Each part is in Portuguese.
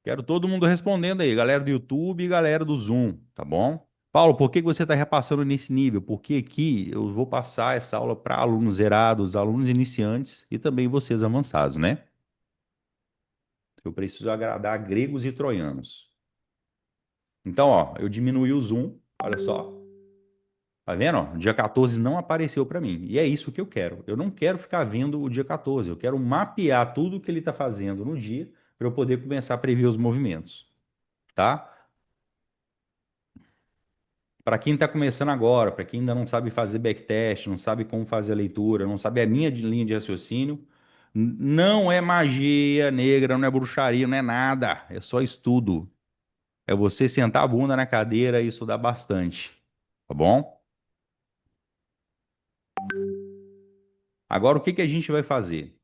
Quero todo mundo respondendo aí, galera do YouTube e galera do Zoom, tá bom? Paulo, por que que você está repassando nesse nível? Porque aqui eu vou passar essa aula para alunos zerados, alunos iniciantes e também vocês avançados, né? Eu preciso agradar gregos e troianos. Então, ó, eu diminuí o zoom, olha só. Tá vendo? Ó? Dia 14 não apareceu para mim. E é isso que eu quero. Eu não quero ficar vendo o dia 14. Eu quero mapear tudo que ele está fazendo no dia para eu poder começar a prever os movimentos, tá? Para quem está começando agora, para quem ainda não sabe fazer backtest, não sabe como fazer a leitura, não sabe a minha linha de raciocínio, não é magia negra, não é bruxaria, não é nada. É só estudo. É você sentar a bunda na cadeira e estudar bastante, tá bom? Agora, o que que a gente vai fazer?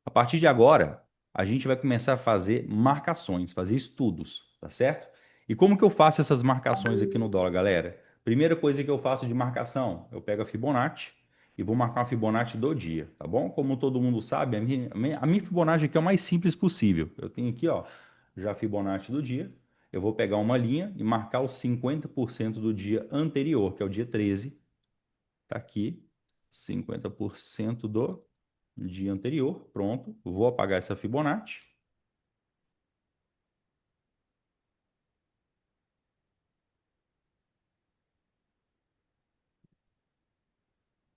A partir de agora, a gente vai começar a fazer marcações, fazer estudos, tá certo? E como que eu faço essas marcações aqui no dólar, galera? Primeira coisa que eu faço de marcação, eu pego a Fibonacci e vou marcar a Fibonacci do dia, tá bom? Como todo mundo sabe, a minha Fibonacci aqui é o mais simples possível. Eu tenho aqui, ó, já a Fibonacci do dia. Eu vou pegar uma linha e marcar os 50% do dia anterior, que é o dia 13. Tá aqui, 50% do dia anterior. Pronto. Vou apagar essa Fibonacci.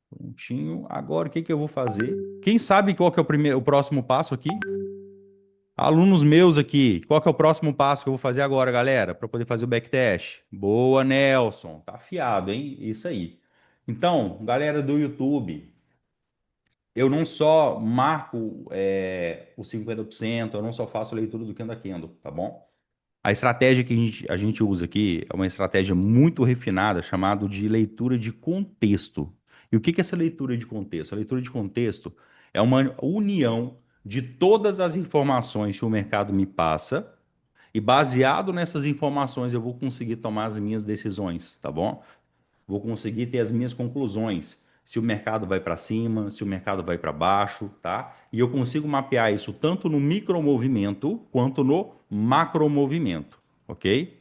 Prontinho. Agora, o que que eu vou fazer? Quem sabe qual que é o próximo passo aqui? Alunos meus aqui, qual que é o próximo passo que eu vou fazer agora, galera, para poder fazer o backtest? Boa, Nelson. Tá afiado, hein? Isso aí. Então, galera do YouTube, eu não só marco os 50%, eu não só faço leitura do candle a candle, tá bom? A estratégia que a gente usa aqui é uma estratégia muito refinada, chamada de leitura de contexto. E o que que é essa leitura de contexto? A leitura de contexto é uma união de todas as informações que o mercado me passa, e baseado nessas informações eu vou conseguir tomar as minhas decisões, tá bom? Vou conseguir ter as minhas conclusões. Se o mercado vai para cima, se o mercado vai para baixo, tá? E eu consigo mapear isso tanto no micromovimento quanto no macromovimento, ok?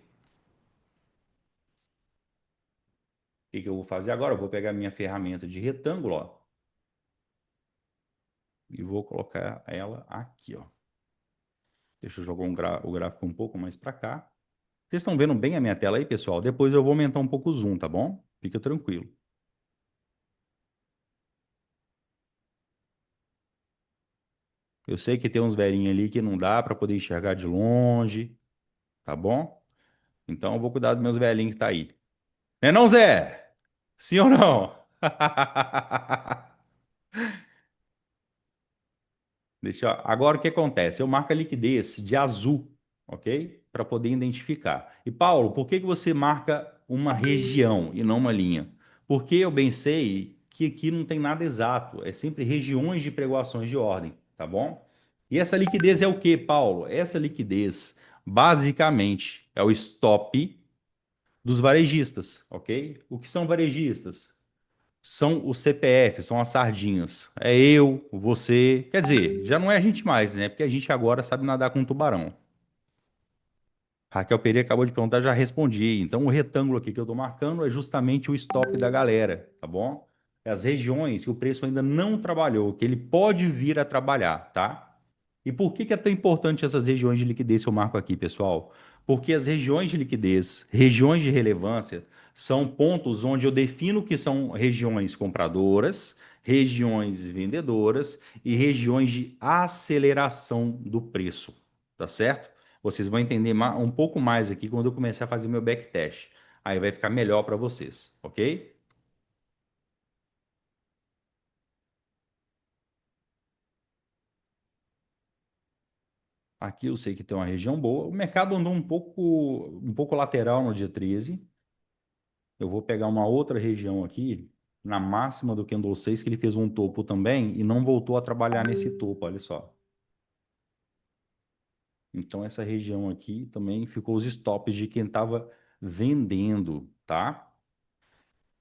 O que que eu vou fazer agora? Eu vou pegar minha ferramenta de retângulo, ó, e vou colocar ela aqui, ó. Deixa eu jogar o gráfico um pouco mais para cá. Vocês estão vendo bem a minha tela aí, pessoal? Depois eu vou aumentar um pouco o zoom, tá bom? Fica tranquilo. Eu sei que tem uns velhinhos ali que não dá para poder enxergar de longe, tá bom? Então eu vou cuidar dos meus velhinhos que tá aí. Né não, Zé? Sim ou não? Agora o que acontece? Eu marco a liquidez de azul, ok? Para poder identificar. E Paulo, por que que você marca uma região e não uma linha? Porque eu bem sei que aqui não tem nada exato, é sempre regiões de pregoações de ordem, tá bom? E essa liquidez é o que, Paulo? Essa liquidez, basicamente, é o stop dos varejistas, ok? O que são varejistas? São os CPF, são as sardinhas. É eu, você. Quer dizer, já não é a gente mais, né? Porque a gente agora sabe nadar com um tubarão. Raquel Pereira acabou de perguntar, já respondi. Então, o retângulo aqui que eu estou marcando é justamente o stop da galera, tá bom? É as regiões que o preço ainda não trabalhou, que ele pode vir a trabalhar, tá? E por que que é tão importante essas regiões de liquidez que eu marco aqui, pessoal? Porque as regiões de liquidez, regiões de relevância, são pontos onde eu defino que são regiões compradoras, regiões vendedoras e regiões de aceleração do preço, tá certo? Vocês vão entender um pouco mais aqui quando eu começar a fazer meu backtest. Aí vai ficar melhor para vocês, ok? Aqui eu sei que tem uma região boa. O mercado andou um pouco lateral no dia 13. Eu vou pegar uma outra região aqui, na máxima do Candle 6, que ele fez um topo também e não voltou a trabalhar nesse topo, olha só. Então essa região aqui também ficou os stops de quem estava vendendo, tá?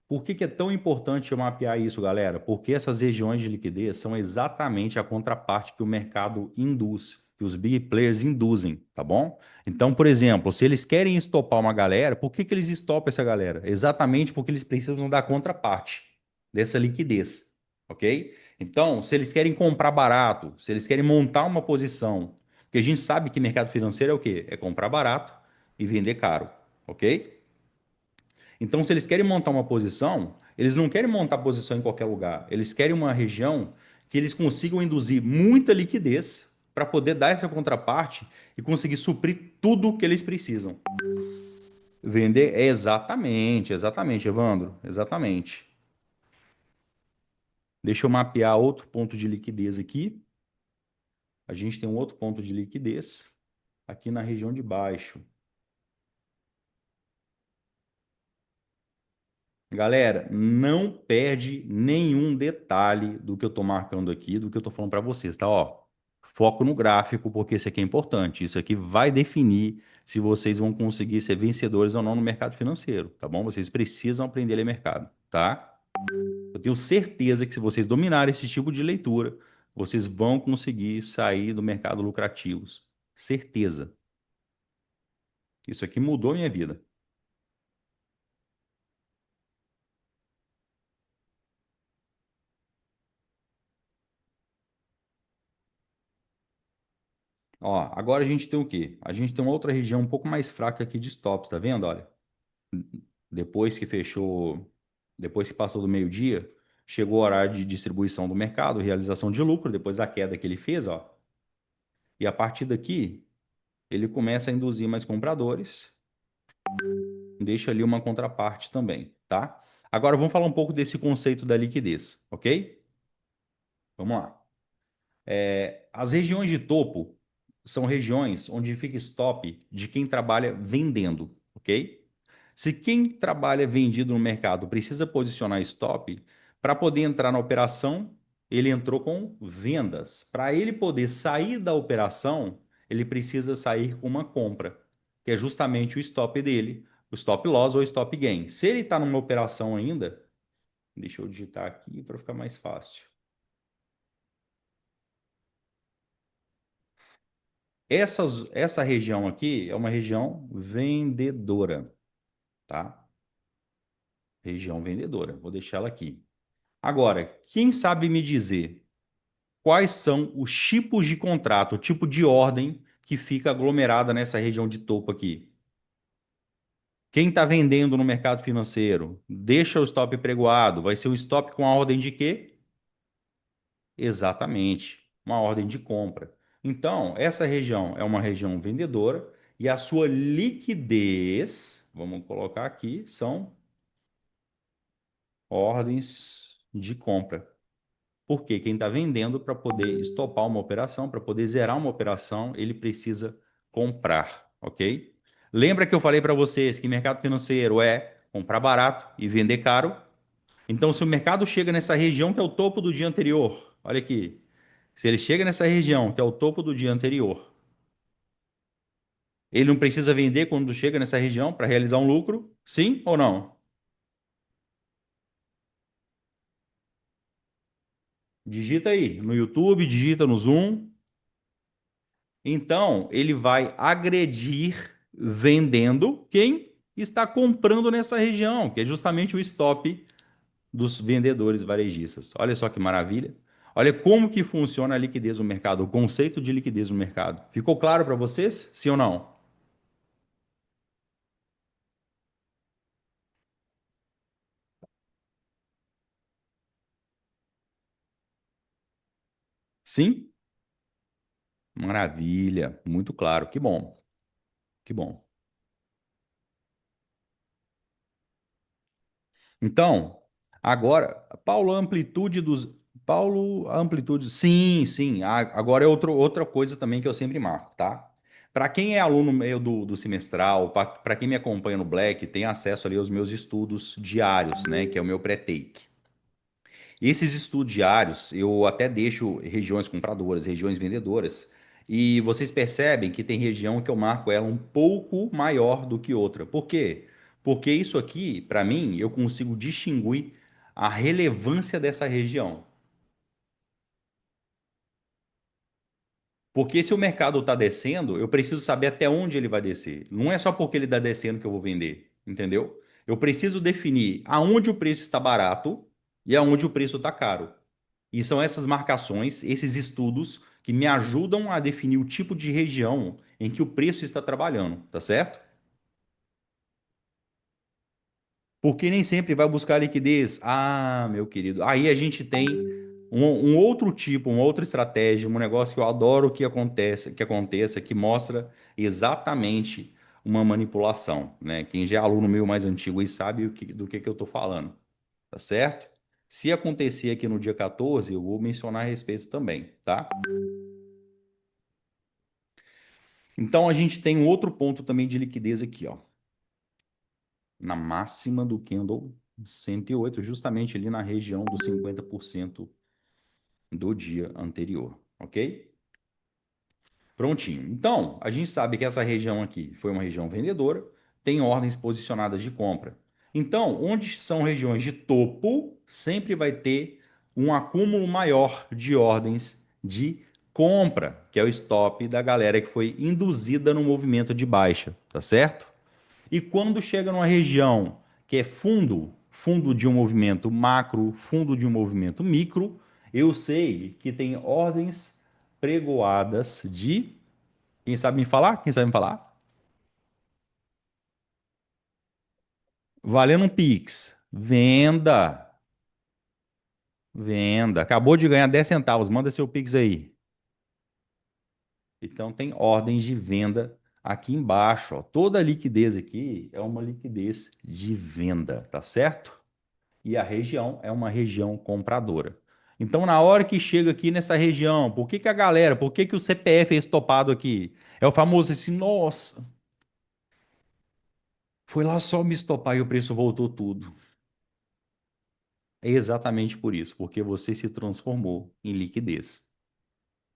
Por que que é tão importante eu mapear isso, galera? Porque essas regiões de liquidez são exatamente a contraparte que o mercado induz. que os big players induzem, tá bom? Então, por exemplo, se eles querem estopar uma galera, por que que eles estopam essa galera? Exatamente porque eles precisam da contraparte dessa liquidez, ok? Então, se eles querem comprar barato, se eles querem montar uma posição, porque a gente sabe que mercado financeiro é o quê? É comprar barato e vender caro, ok? Então, se eles querem montar uma posição, eles não querem montar posição em qualquer lugar. Eles querem uma região que eles consigam induzir muita liquidez para poder dar essa contraparte e conseguir suprir tudo o que eles precisam. Vender é exatamente, exatamente, Evandro, exatamente. Deixa eu mapear outro ponto de liquidez aqui. A gente tem um outro ponto de liquidez aqui na região de baixo. Galera, não perde nenhum detalhe do que eu estou marcando aqui, do que eu estou falando para vocês, tá? Ó, foco no gráfico, porque isso aqui é importante. Isso aqui vai definir se vocês vão conseguir ser vencedores ou não no mercado financeiro, tá bom? Vocês precisam aprender a ler mercado, tá? Eu tenho certeza que se vocês dominarem esse tipo de leitura, vocês vão conseguir sair do mercado lucrativos. Certeza. Isso aqui mudou minha vida. Ó, agora a gente tem o quê? A gente tem uma outra região um pouco mais fraca aqui de stops, tá vendo? Olha, depois que fechou, depois que passou do meio-dia, chegou o horário de distribuição do mercado, realização de lucro, depois da queda que ele fez, ó. E a partir daqui, ele começa a induzir mais compradores, deixa ali uma contraparte também, tá? Agora vamos falar um pouco desse conceito da liquidez, ok? Vamos lá. As regiões de topo são regiões onde fica stop de quem trabalha vendendo, ok? Se quem trabalha vendido no mercado precisa posicionar stop, para poder entrar na operação, ele entrou com vendas. Para ele poder sair da operação, ele precisa sair com uma compra, que é justamente o stop dele, o stop loss ou stop gain. Se ele está numa operação ainda, deixa eu digitar aqui para ficar mais fácil. Essa região aqui é uma região vendedora, tá? Região vendedora. Vou deixar ela aqui. Agora, quem sabe me dizer quais são os tipos de contrato, o tipo de ordem que fica aglomerada nessa região de topo aqui? Quem está vendendo no mercado financeiro, deixa o stop pregoado, vai ser um stop com a ordem de quê? Exatamente, uma ordem de compra. Então, essa região é uma região vendedora e a sua liquidez, vamos colocar aqui, são ordens de compra. Porque quem está vendendo, para poder estopar uma operação, para poder zerar uma operação, ele precisa comprar, ok? Lembra que eu falei para vocês que mercado financeiro é comprar barato e vender caro? Então, se o mercado chega nessa região que é o topo do dia anterior, olha aqui, se ele chega nessa região que é o topo do dia anterior, ele não precisa vender quando chega nessa região para realizar um lucro? Sim ou não? Digita aí no YouTube, digita no Zoom. Então, ele vai agredir vendendo quem está comprando nessa região, que é justamente o stop dos vendedores varejistas. Olha só que maravilha. Olha como que funciona a liquidez no mercado, o conceito de liquidez no mercado. Ficou claro para vocês? Sim ou não? Sim? Maravilha, muito claro. Que bom, que bom. Então, agora, Paulo, a amplitude dos. Paulo, a amplitude. Sim, sim. Agora é outra coisa também que eu sempre marco, tá? Para quem é aluno meio do semestral, para quem me acompanha no Black, tem acesso ali aos meus estudos diários, né? Que é o meu pré-take. Esses estudos diários, eu até deixo regiões compradoras, regiões vendedoras. E vocês percebem que tem região que eu marco ela um pouco maior do que outra. Por quê? Porque isso aqui, para mim, eu consigo distinguir a relevância dessa região. Porque se o mercado está descendo, eu preciso saber até onde ele vai descer. Não é só porque ele está descendo que eu vou vender, entendeu? Eu preciso definir aonde o preço está barato e aonde o preço está caro. E são essas marcações, esses estudos que me ajudam a definir o tipo de região em que o preço está trabalhando, tá certo? Porque nem sempre vai buscar liquidez. Ah, meu querido. Aí a gente tem um outro tipo, uma outra estratégia, um negócio que eu adoro que aconteça, que mostra exatamente uma manipulação, né? Quem já é aluno meu mais antigo aí sabe do que eu estou falando, tá certo? Se acontecer aqui no dia 14, eu vou mencionar a respeito também, tá? Então a gente tem um outro ponto também de liquidez aqui, ó, na máxima do candle 108, justamente ali na região dos 50% do dia anterior, ok? Prontinho. Então, a gente sabe que essa região aqui foi uma região vendedora, tem ordens posicionadas de compra. Então, onde são regiões de topo, sempre vai ter um acúmulo maior de ordens de compra, que é o stop da galera que foi induzida no movimento de baixa, tá certo? E quando chega numa região que é fundo, fundo de um movimento macro, fundo de um movimento micro, eu sei que tem ordens pregoadas de. Quem sabe me falar? Quem sabe me falar? Valendo um Pix. Venda. Venda. Acabou de ganhar 10 centavos. Manda seu Pix aí. Então tem ordens de venda aqui embaixo. Ó. Toda a liquidez aqui é uma liquidez de venda, tá certo? E a região é uma região compradora. Então, na hora que chega aqui nessa região, por que que a galera, por que que o CPF é estopado aqui? É o famoso assim, nossa, foi lá só me estopar e o preço voltou tudo. É exatamente por isso, porque você se transformou em liquidez,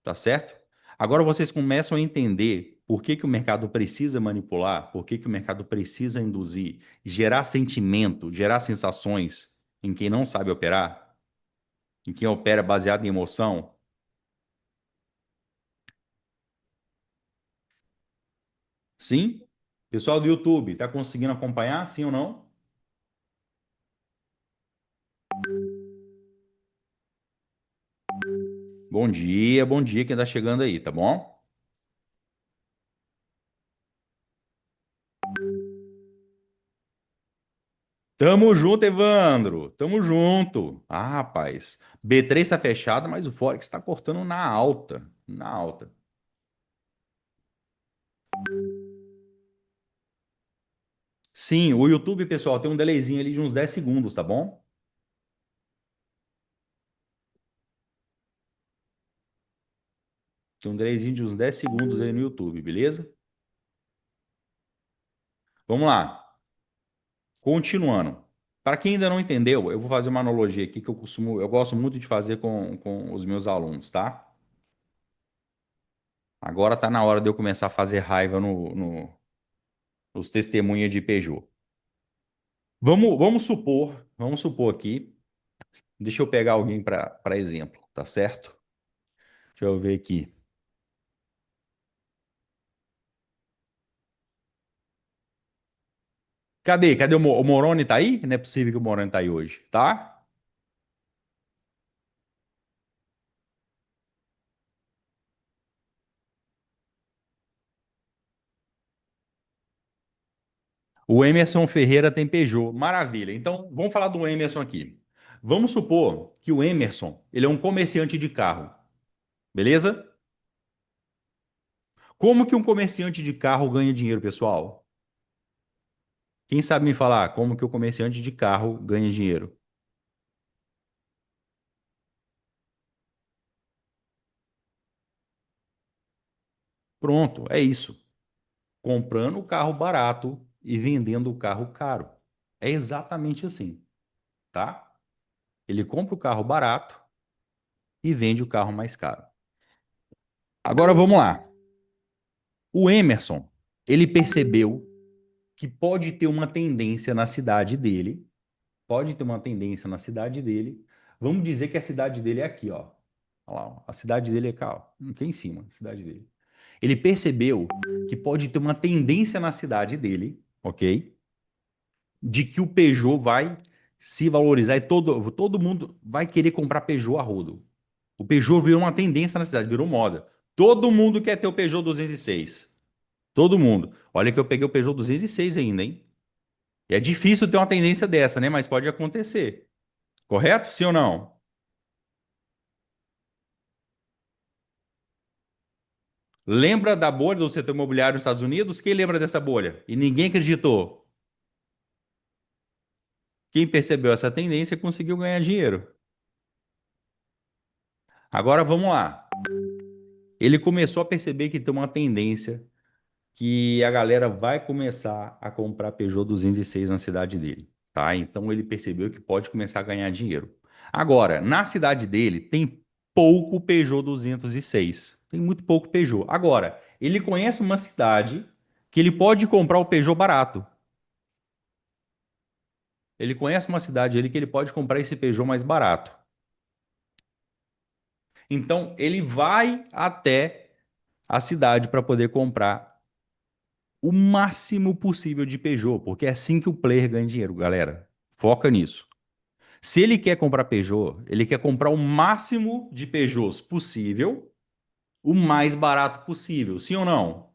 tá certo? Agora vocês começam a entender por que que o mercado precisa manipular, por que que o mercado precisa induzir, gerar sentimento, gerar sensações em quem não sabe operar, em quem opera baseado em emoção. Sim? Pessoal do YouTube, está conseguindo acompanhar? Sim ou não? Bom dia quem está chegando aí, tá bom? Tamo junto, Evandro. Tamo junto. Ah, rapaz. B3 está fechado, mas o Forex está cortando na alta. Na alta. Sim, o YouTube, pessoal, tem um delayzinho ali de uns 10 segundos, tá bom? Tem um delayzinho de uns 10 segundos aí no YouTube, beleza? Vamos lá. Continuando. Para quem ainda não entendeu, eu vou fazer uma analogia aqui que eu gosto muito de fazer com os meus alunos, tá? Agora tá na hora de eu começar a fazer raiva nos testemunhas de Peugeot. Vamos supor aqui. Deixa eu pegar alguém para exemplo, tá certo? Deixa eu ver aqui. Cadê o Moroni tá aí? Não é possível que o Moroni tá aí hoje, tá? O Emerson Ferreira tem Peugeot. Maravilha. Então, vamos falar do Emerson aqui. Vamos supor que o Emerson, ele é um comerciante de carro, beleza? Como que um comerciante de carro ganha dinheiro, pessoal? Quem sabe me falar como que o comerciante de carro ganha dinheiro? Pronto, é isso. Comprando o carro barato e vendendo o carro caro. É exatamente assim, tá? Ele compra o carro barato e vende o carro mais caro. Agora vamos lá. O Emerson, ele percebeu que pode ter uma tendência na cidade dele, pode ter uma tendência na cidade dele. Vamos dizer que a cidade dele é aqui, ó. Olha lá, ó, a cidade dele é cá, ó, aqui em cima, a cidade dele. Ele percebeu que pode ter uma tendência na cidade dele, ok? De que o Peugeot vai se valorizar e todo mundo vai querer comprar Peugeot a rodo. O Peugeot virou uma tendência na cidade, virou moda. Todo mundo quer ter o Peugeot 206. Todo mundo. Olha que eu peguei o Peugeot 206 ainda, hein? E é difícil ter uma tendência dessa, né? Mas pode acontecer. Correto? Sim ou não? Lembra da bolha do setor imobiliário nos Estados Unidos? Quem lembra dessa bolha? E ninguém acreditou. Quem percebeu essa tendência conseguiu ganhar dinheiro. Agora vamos lá. Ele começou a perceber que tem uma tendência que a galera vai começar a comprar Peugeot 206 na cidade dele, tá? Então ele percebeu que pode começar a ganhar dinheiro. Agora, na cidade dele tem pouco Peugeot 206. Tem muito pouco Peugeot. Agora, ele conhece uma cidade que ele pode comprar o Peugeot barato. Ele conhece uma cidade ele que ele pode comprar esse Peugeot mais barato. Então, ele vai até a cidade para poder comprar o máximo possível de Peugeot, porque é assim que o player ganha dinheiro, galera. Foca nisso. Se ele quer comprar Peugeot, ele quer comprar o máximo de Peugeots possível, o mais barato possível, sim ou não?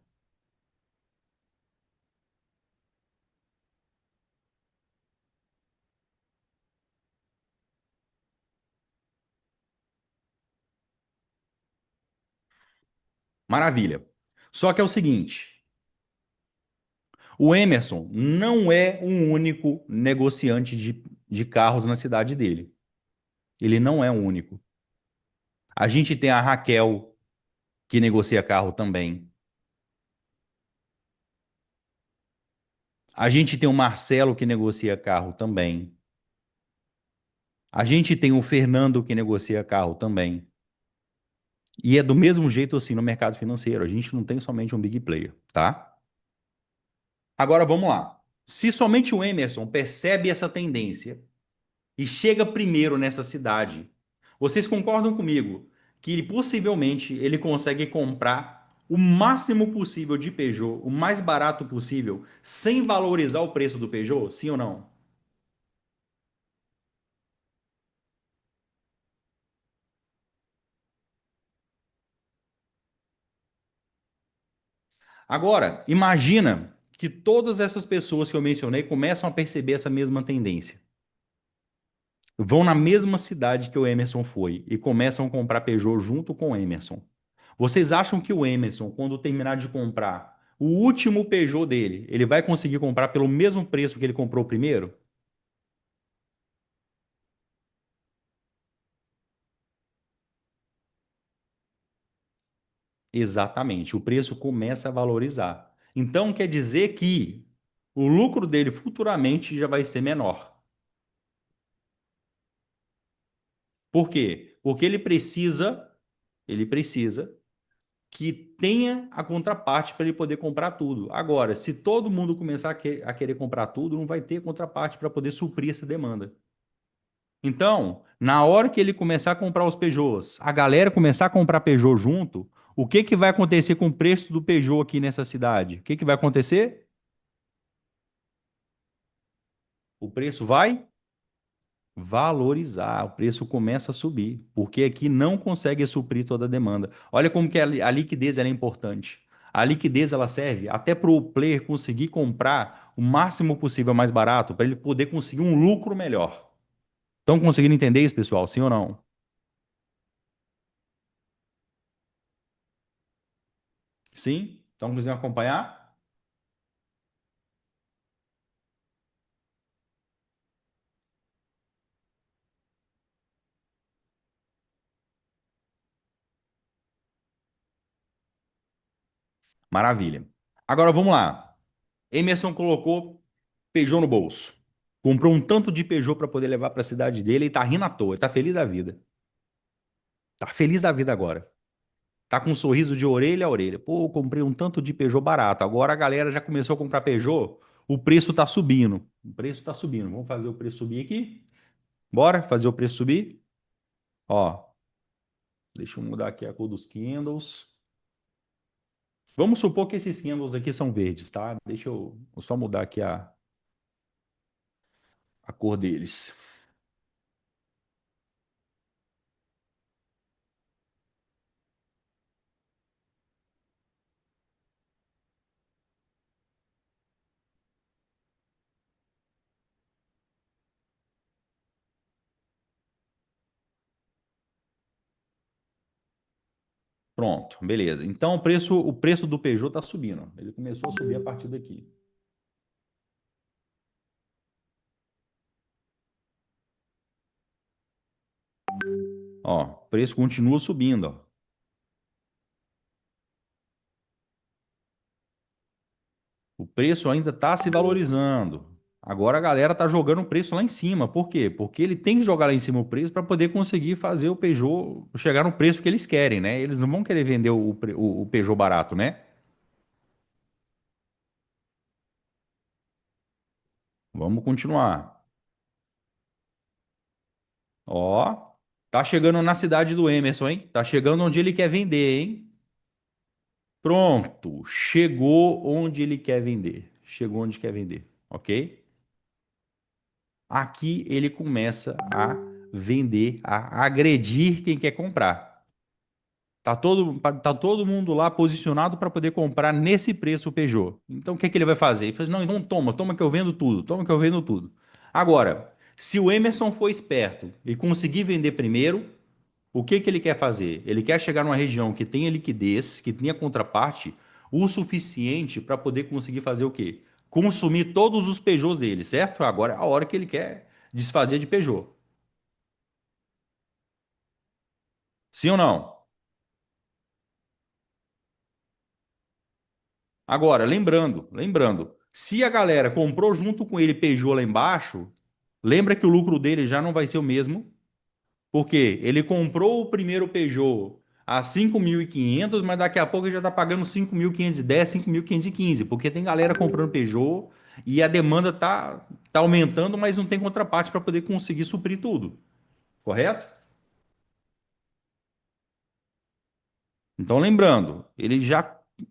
Maravilha. Só que é o seguinte, o Emerson não é um único negociante de carros na cidade dele. Ele não é o único. A gente tem a Raquel, que negocia carro também. A gente tem o Marcelo, que negocia carro também. A gente tem o Fernando, que negocia carro também. E é do mesmo jeito assim no mercado financeiro. A gente não tem somente um big player, tá? Agora vamos lá. Se somente o Emerson percebe essa tendência e chega primeiro nessa cidade, vocês concordam comigo que possivelmente ele consegue comprar o máximo possível de Peugeot, o mais barato possível, sem valorizar o preço do Peugeot? Sim ou não? Agora, imagina que todas essas pessoas que eu mencionei começam a perceber essa mesma tendência. Vão na mesma cidade que o Emerson foi e começam a comprar Peugeot junto com o Emerson. Vocês acham que o Emerson, quando terminar de comprar o último Peugeot dele, ele vai conseguir comprar pelo mesmo preço que ele comprou o primeiro? Exatamente, o preço começa a valorizar. Então quer dizer que o lucro dele futuramente já vai ser menor. Por quê? Porque ele precisa que tenha a contraparte para ele poder comprar tudo. Agora, se todo mundo começar a querer comprar tudo, não vai ter contraparte para poder suprir essa demanda. Então, na hora que ele começar a comprar os Peugeots, a galera começar a comprar Peugeot junto, o que que vai acontecer com o preço do Peugeot aqui nessa cidade? O que que vai acontecer? O preço vai valorizar, o preço começa a subir, porque aqui não consegue suprir toda a demanda. Olha como que a liquidez ela é importante. A liquidez ela serve até para o player conseguir comprar o máximo possível mais barato, para ele poder conseguir um lucro melhor. Estão conseguindo entender isso, pessoal? Sim ou não? Sim? Estão conseguindo acompanhar? Maravilha. Agora vamos lá. Emerson colocou Peugeot no bolso. Comprou um tanto de Peugeot para poder levar para a cidade dele e tá rindo à toa, tá feliz da vida. Tá feliz da vida agora. Tá com um sorriso de orelha a orelha. Pô, eu comprei um tanto de Peugeot barato. Agora a galera já começou a comprar Peugeot. O preço tá subindo. O preço tá subindo. Vamos fazer o preço subir aqui? Bora fazer o preço subir? Ó, Deixa eu mudar aqui a cor dos candles. Vamos supor que esses candles aqui são verdes, tá? Deixa eu vou só mudar aqui a cor deles. Pronto, beleza. Então o preço do Peugeot está subindo. Ele começou a subir a partir daqui. Ó, o preço continua subindo, ó. O preço ainda está se valorizando. Agora a galera tá jogando o preço lá em cima. Por quê? Porque ele tem que jogar lá em cima o preço para poder conseguir fazer o Peugeot chegar no preço que eles querem, né? Eles não vão querer vender o Peugeot barato, né? Vamos continuar. Ó, tá chegando na cidade do Emerson, hein? Tá chegando onde ele quer vender, hein? Pronto, chegou onde ele quer vender. Chegou onde quer vender, ok? Aqui ele começa a vender, a agredir quem quer comprar. Tá todo mundo lá posicionado para poder comprar nesse preço o Peugeot. Então o que é que ele vai fazer? Ele fala, não, então toma que eu vendo tudo, toma que eu vendo tudo. Agora, se o Emerson for esperto e conseguir vender primeiro, o que que ele quer fazer? Ele quer chegar numa região que tenha liquidez, que tenha contraparte, o suficiente para poder conseguir fazer o quê? Consumir todos os Peugeots dele, certo? Agora é a hora que ele quer desfazer de Peugeot. Sim ou não? Agora, lembrando, se a galera comprou junto com ele Peugeot lá embaixo, lembra que o lucro dele já não vai ser o mesmo, porque ele comprou o primeiro Peugeot a 5.500, mas daqui a pouco ele já está pagando 5.510, 5.515, porque tem galera comprando Peugeot e a demanda tá aumentando, mas não tem contraparte para poder conseguir suprir tudo, correto? Então, lembrando,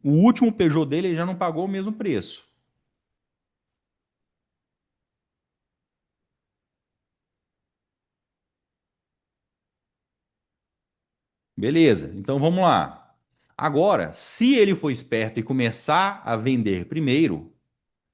o último Peugeot dele ele já não pagou o mesmo preço. Beleza, então vamos lá. Agora, se ele for esperto e começar a vender primeiro,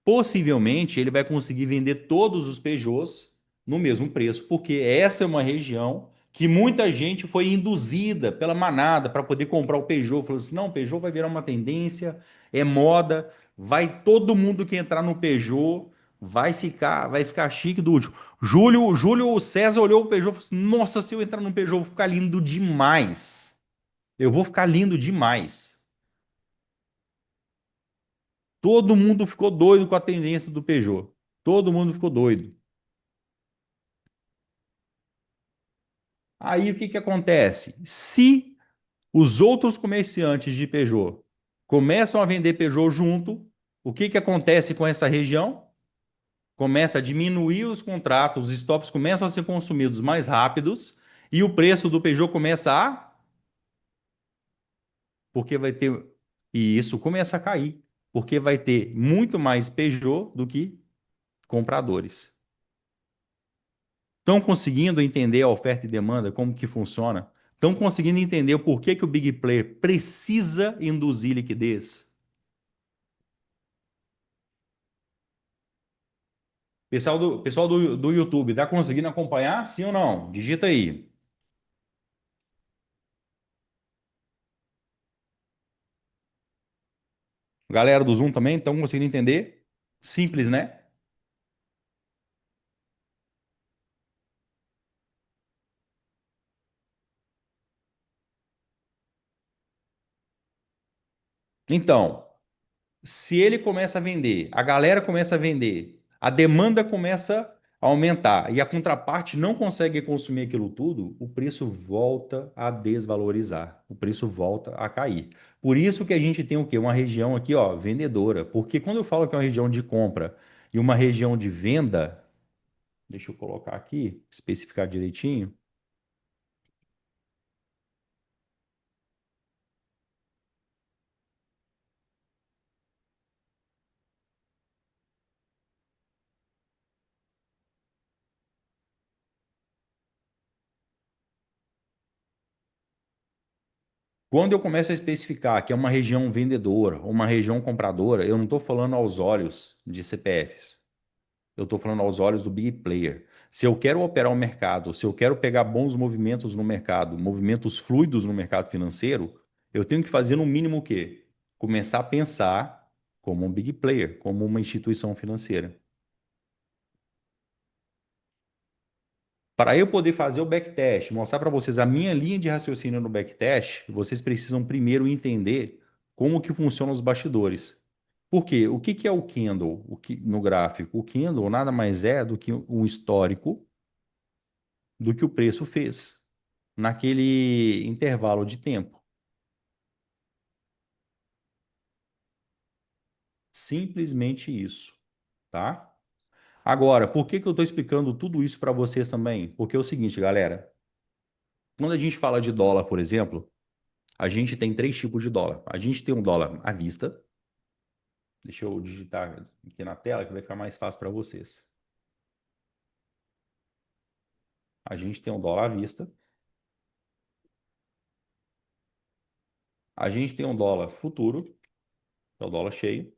possivelmente ele vai conseguir vender todos os Peugeots no mesmo preço, porque essa é uma região que muita gente foi induzida pela manada para poder comprar o Peugeot. Falou assim: não, o Peugeot vai virar uma tendência, é moda, vai todo mundo que entrar no Peugeot vai ficar chique do último. Júlio César olhou o Peugeot e falou assim: nossa, se eu entrar no Peugeot, eu vou ficar lindo demais. Eu vou ficar lindo demais. Todo mundo ficou doido com a tendência do Peugeot. Todo mundo ficou doido. Aí o que que acontece? Se os outros comerciantes de Peugeot começam a vender Peugeot junto, o que que acontece com essa região? Começa a diminuir os contratos, os estoques começam a ser consumidos mais rápidos e o preço do Peugeot começa porque vai ter, e isso começa a cair, porque vai ter muito mais Peugeot do que compradores. Estão conseguindo entender a oferta e demanda, como que funciona? Estão conseguindo entender o porquê que o Big Player precisa induzir liquidez? Pessoal do YouTube, está conseguindo acompanhar? Sim ou não? Digita aí. Galera do Zoom também, estão conseguindo entender? Simples, né? Então, se ele começa a vender, a galera começa a vender, a demanda começa a aumentar e a contraparte não consegue consumir aquilo tudo, o preço volta a desvalorizar, o preço volta a cair. Por isso que a gente tem o quê? Uma região aqui, ó, vendedora. Porque quando eu falo que é uma região de compra e uma região de venda, deixa eu colocar aqui, especificar direitinho. Quando eu começo a especificar que é uma região vendedora ou uma região compradora, eu não estou falando aos olhos de CPFs. Eu estou falando aos olhos do big player. Se eu quero operar o mercado, se eu quero pegar bons movimentos no mercado, movimentos fluidos no mercado financeiro, eu tenho que fazer no mínimo o quê? Começar a pensar como um big player, como uma instituição financeira. Para eu poder fazer o backtest, mostrar para vocês a minha linha de raciocínio no backtest, vocês precisam primeiro entender como que funcionam os bastidores. Por quê? O que que é o candle no gráfico? O candle nada mais é do que um histórico do que o preço fez naquele intervalo de tempo. Simplesmente isso, tá? Agora, por que que eu estou explicando tudo isso para vocês também? Porque é o seguinte, galera, quando a gente fala de dólar, por exemplo, a gente tem três tipos de dólar. A gente tem um dólar à vista. Deixa eu digitar aqui na tela que vai ficar mais fácil para vocês. A gente tem um dólar à vista. A gente tem um dólar futuro, que é o dólar cheio.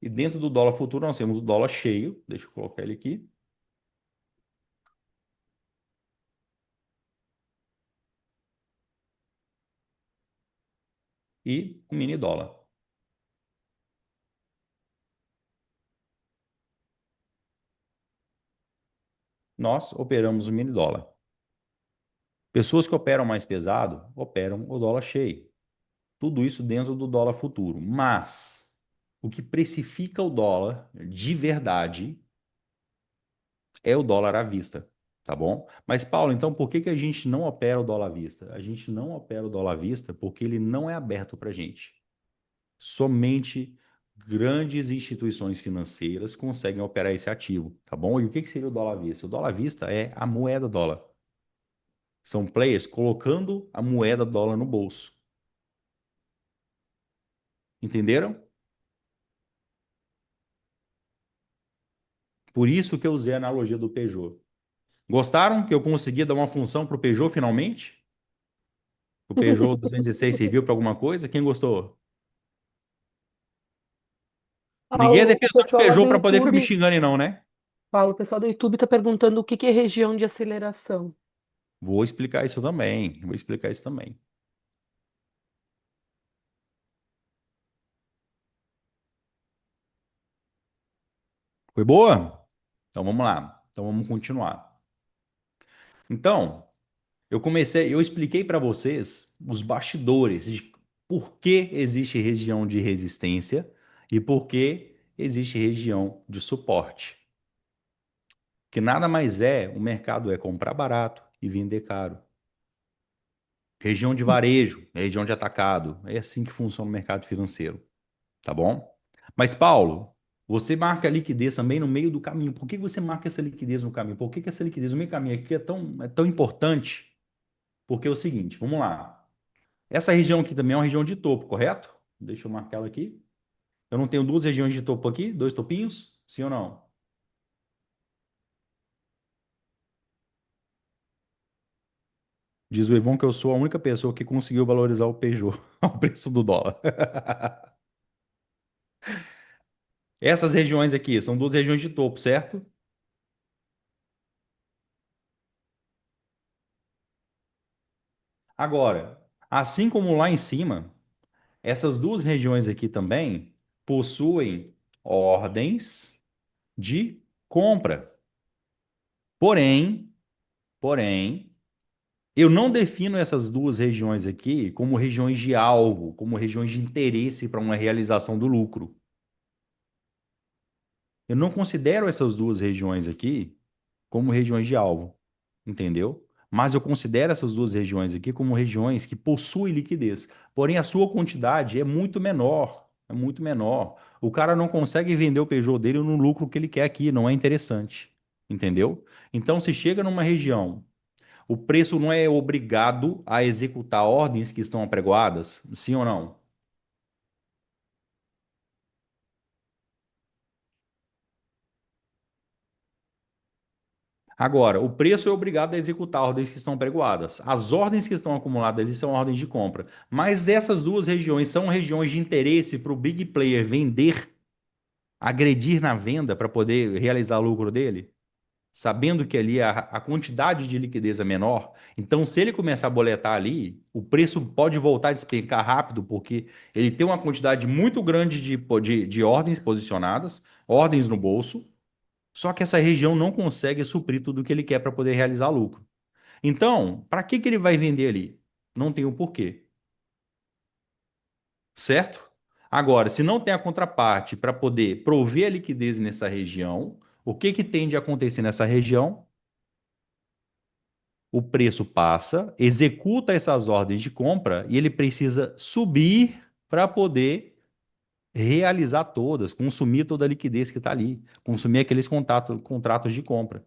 E dentro do dólar futuro nós temos o dólar cheio. Deixa eu colocar ele aqui. E o mini dólar. Nós operamos o mini dólar. Pessoas que operam mais pesado operam o dólar cheio. Tudo isso dentro do dólar futuro. Mas o que precifica o dólar de verdade é o dólar à vista, tá bom? Mas, Paulo, então por que que a gente não opera o dólar à vista? A gente não opera o dólar à vista porque ele não é aberto para a gente. Somente grandes instituições financeiras conseguem operar esse ativo, tá bom? E o que que seria o dólar à vista? O dólar à vista é a moeda dólar. São players colocando a moeda dólar no bolso. Entenderam? Por isso que eu usei a analogia do Peugeot. Gostaram que eu consegui dar uma função para o Peugeot finalmente? O Peugeot 206 serviu para alguma coisa? Quem gostou? Ninguém é O defensor de pessoal lá do Peugeot para poder ficar me YouTube, xingando, aí não, né? Paulo, o pessoal do YouTube está perguntando o que que é região de aceleração. Vou explicar isso também. Vou explicar isso também. Foi boa? Então vamos lá. Então vamos continuar. Então, eu expliquei para vocês os bastidores de por que existe região de resistência e por que existe região de suporte. Que nada mais é, o mercado é comprar barato e vender caro. Região de varejo, região de atacado. É assim que funciona o mercado financeiro, tá bom? Mas, Paulo, você marca a liquidez também no meio do caminho. Por que você marca essa liquidez no caminho? Por que que essa liquidez no meio do caminho aqui é tão importante? Porque é o seguinte, vamos lá. Essa região aqui também é uma região de topo, correto? Deixa eu marcar ela aqui. Eu não tenho duas regiões de topo aqui? Dois topinhos? Sim ou não? Diz o Evon que eu sou a única pessoa que conseguiu valorizar o Peugeot ao preço do dólar. Essas regiões aqui são duas regiões de topo, certo? Agora, assim como lá em cima, essas duas regiões aqui também possuem ordens de compra. Porém, porém, eu não defino essas duas regiões aqui como regiões de alvo, como regiões de interesse para uma realização do lucro. Eu não considero essas duas regiões aqui como regiões de alvo, entendeu? Mas eu considero essas duas regiões aqui como regiões que possuem liquidez. Porém, a sua quantidade é muito menor. É muito menor. O cara não consegue vender o Peugeot dele no lucro que ele quer aqui, não é interessante. Entendeu? Então, se chega numa região, o preço não é obrigado a executar ordens que estão apregoadas, sim ou não? Agora, o preço é obrigado a executar ordens que estão pregoadas. As ordens que estão acumuladas ali são ordens de compra. Mas essas duas regiões são regiões de interesse para o big player vender, agredir na venda para poder realizar o lucro dele, sabendo que ali a quantidade de liquidez é menor. Então, se ele começar a boletar ali, o preço pode voltar a despencar rápido, porque ele tem uma quantidade muito grande de ordens posicionadas, ordens no bolso. Só que essa região não consegue suprir tudo o que ele quer para poder realizar lucro. Então, para que que ele vai vender ali? Não tem o porquê, certo? Agora, se não tem a contraparte para poder prover a liquidez nessa região, o que que tende a acontecer nessa região? O preço passa, executa essas ordens de compra e ele precisa subir para poder realizar todas, consumir toda a liquidez que está ali, consumir aqueles contratos de compra.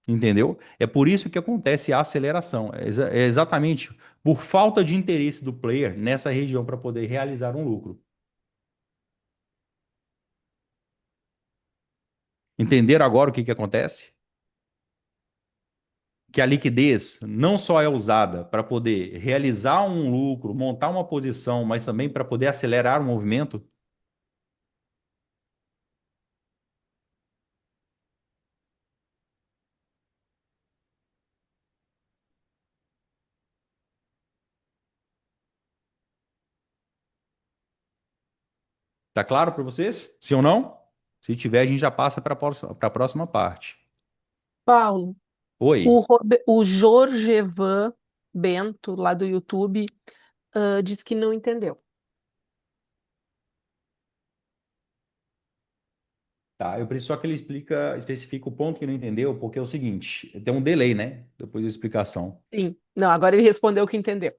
Entendeu? É por isso que acontece a aceleração. É exatamente por falta de interesse do player nessa região para poder realizar um lucro. Entenderam agora o que que acontece? Que a liquidez não só é usada para poder realizar um lucro, montar uma posição, mas também para poder acelerar o movimento. Tá claro para vocês? Sim ou não? Se tiver, a gente já passa para a próxima parte. Paulo, Oi. O Jorgevan Bento, lá do YouTube, disse que não entendeu. Tá, eu preciso só que ele especifique o ponto que não entendeu, porque é o seguinte, tem um delay, né? Depois da explicação. Sim. Não, agora ele respondeu que entendeu.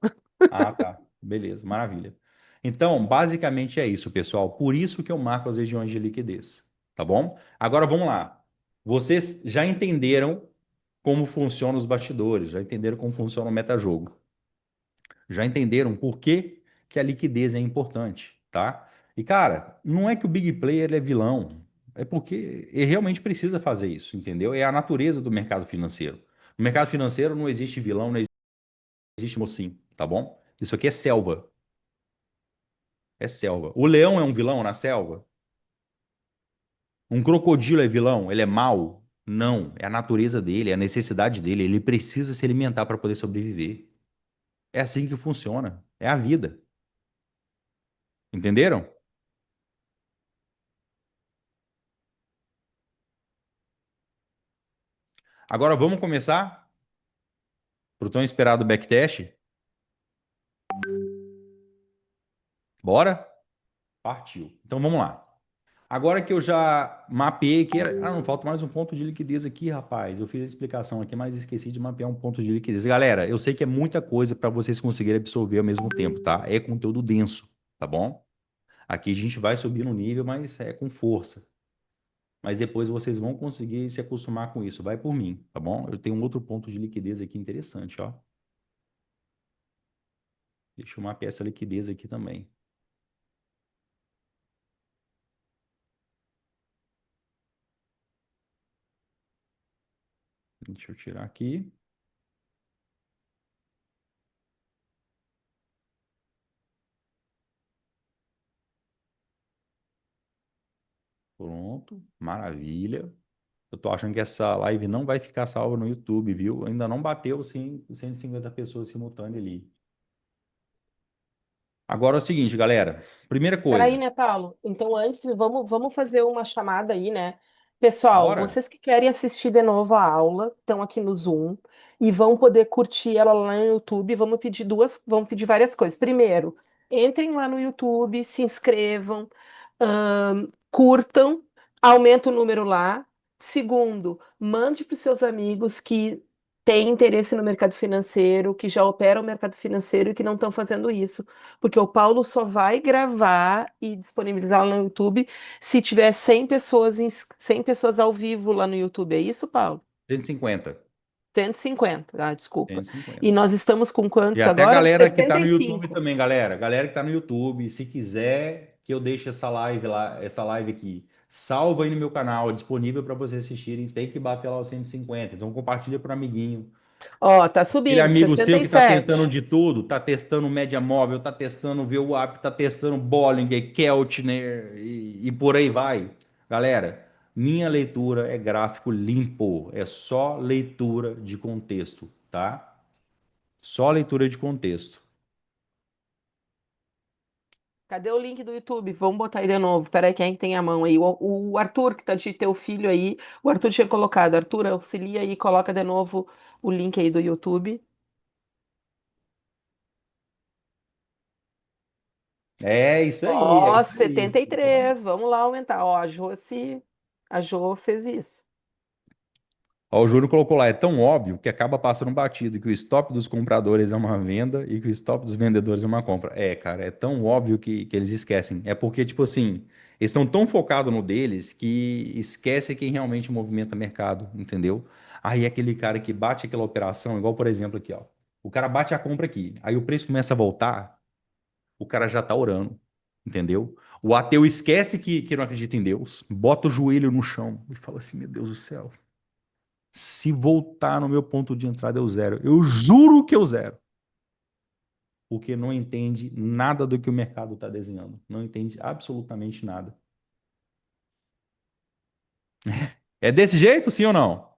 Ah, tá. Beleza, maravilha. Então, basicamente é isso, pessoal. Por isso que eu marco as regiões de liquidez, tá bom? Agora vamos lá. Vocês já entenderam como funcionam os bastidores, já entenderam como funciona o metajogo, já entenderam por que que a liquidez é importante, tá? E cara, não é que o big player é vilão, é porque ele realmente precisa fazer isso, entendeu? É a natureza do mercado financeiro. No mercado financeiro não existe vilão, não existe mocinho, tá bom? Isso aqui é selva. É selva. O leão é um vilão na selva? Um crocodilo é vilão? Ele é mau? Não. É a natureza dele, é a necessidade dele. Ele precisa se alimentar para poder sobreviver. É assim que funciona. É a vida. Entenderam? Agora vamos começar pro tão esperado backtest? Bora? Partiu. Então vamos lá. Agora que eu já mapeei que era... Ah, não, falta mais um ponto de liquidez aqui, rapaz. Eu fiz a explicação aqui, mas esqueci de mapear um ponto de liquidez. Galera, eu sei que é muita coisa para vocês conseguirem absorver ao mesmo tempo, tá? É conteúdo denso, tá bom? Aqui a gente vai subir no nível, mas é com força. Mas depois vocês vão conseguir se acostumar com isso. Vai por mim, tá bom? Eu tenho um outro ponto de liquidez aqui interessante, ó. Deixa eu mapear essa liquidez aqui também. Deixa eu tirar aqui. Pronto, maravilha. Eu tô achando que essa live não vai ficar salva no YouTube, viu? Ainda não bateu, sim, 150 pessoas simultâneas ali. Agora é o seguinte, galera. Primeira Peraí, coisa, né, Paulo? Então, antes, vamos fazer uma chamada aí, né? Pessoal, bora? vocês que querem assistir de novo a aula, estão aqui no Zoom e vão poder curtir ela lá no YouTube. Vamos pedir várias coisas. Primeiro, entrem lá no YouTube, se inscrevam, curtam, aumenta o número lá. Segundo, mande para os seus amigos que têm interesse no mercado financeiro, que já operam o mercado financeiro e que não estão fazendo isso. Porque o Paulo só vai gravar e disponibilizar lá no YouTube se tiver 100 pessoas, 100 pessoas ao vivo lá no YouTube. É isso, Paulo? 150. 150, desculpa. E 150. nós estamos com E quantos até a agora? galera que tá no YouTube 65. também, galera. Galera que tá no YouTube, se quiser que eu deixe essa live lá, essa live aqui Salva aí no meu canal, é disponível para vocês assistirem. Tem que bater lá os 150. Então compartilha para um amiguinho. Ó, tá Aquele subindo, amigo seu que está tentando 67. de tudo, está testando média móvel, está testando VWAP, está testando Bollinger, Keltner e por aí vai. Galera, minha leitura é gráfico limpo, é só leitura de contexto, tá? Só leitura de contexto. Cadê o link do YouTube? Vamos botar aí de novo. Peraí, quem é que tem a mão aí? O Arthur, que tá de teu filho aí. O Arthur tinha colocado. Arthur, auxilia aí, coloca de novo o link aí do YouTube. É isso aí, é Ó, isso aí. setenta e três. Vamos lá aumentar. Ó, a Jo fez isso. Ó, o Júnior colocou lá, é tão óbvio que acaba passando batido que o stop dos compradores é uma venda e que o stop dos vendedores é uma compra. É, cara, é tão óbvio que eles esquecem. É porque, tipo assim, eles estão tão focados no deles que esquece quem realmente movimenta mercado, entendeu? Aí aquele cara que bate aquela operação, igual por exemplo aqui, ó. O cara bate a compra aqui, aí o preço começa a voltar, o cara já tá orando, entendeu? O ateu esquece que não acredita em Deus, bota o joelho no chão e fala assim: meu Deus do céu. Se voltar no meu ponto de entrada, eu zero. Eu juro que eu zero. Porque não entende nada do que o mercado está desenhando. Não entende absolutamente nada. É desse jeito, sim ou não?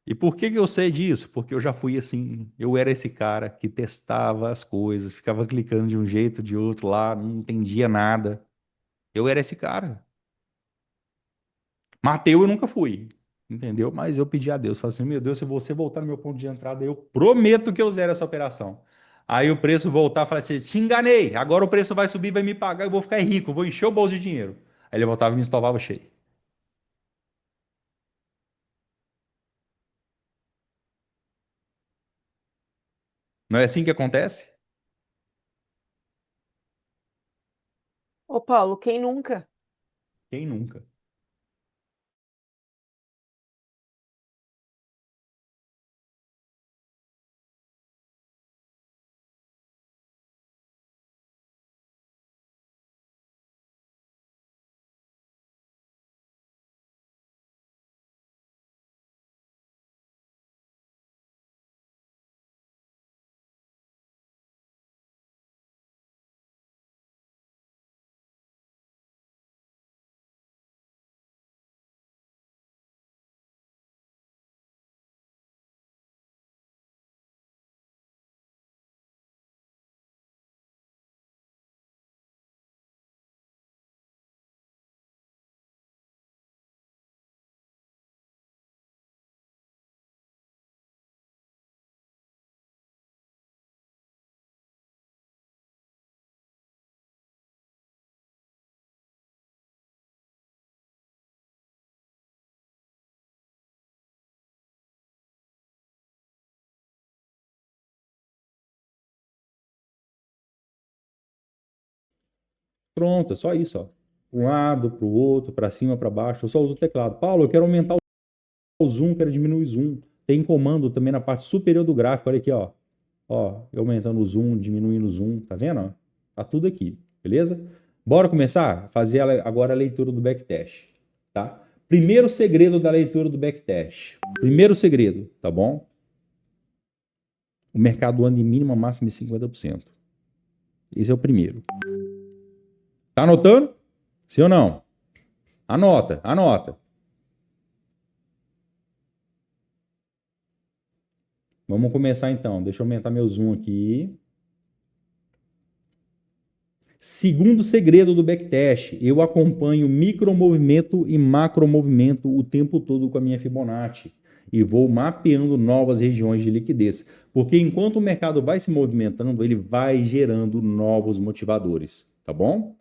E por que que eu sei disso? Porque eu já fui assim. Eu era esse cara que testava as coisas, ficava clicando de um jeito, de outro lá, não entendia nada. Eu era esse cara. Mateu eu nunca fui, entendeu? Mas eu pedi a Deus, falei assim, meu Deus, se você voltar no meu ponto de entrada, eu prometo que eu zero essa operação. Aí o preço voltar, falei assim, te enganei, agora o preço vai subir, vai me pagar, eu vou ficar rico, vou encher o bolso de dinheiro. Aí ele voltava e me estovava cheio. Não é assim que acontece? Ô, Paulo, quem nunca? Quem nunca? Pronto, é só isso, ó. Para um lado, para o outro, para cima, para baixo. Eu só uso o teclado. Paulo, eu quero aumentar o zoom, quero diminuir o zoom. Tem comando também na parte superior do gráfico. Olha aqui, ó. Ó, eu aumentando o zoom, diminuindo o zoom, tá vendo? Tá tudo aqui, beleza? Bora começar a fazer agora a leitura do backtest, tá? Primeiro segredo da leitura do backtest. Primeiro segredo, tá bom? O mercado anda em mínima, máxima de 50%. Esse é o primeiro. Tá anotando? Sim ou não? Anota, anota. Vamos começar então. Deixa eu aumentar meu zoom aqui. Segundo segredo do backtest, eu acompanho micromovimento e macromovimento o tempo todo com a minha Fibonacci e vou mapeando novas regiões de liquidez, porque enquanto o mercado vai se movimentando, ele vai gerando novos motivadores, tá bom?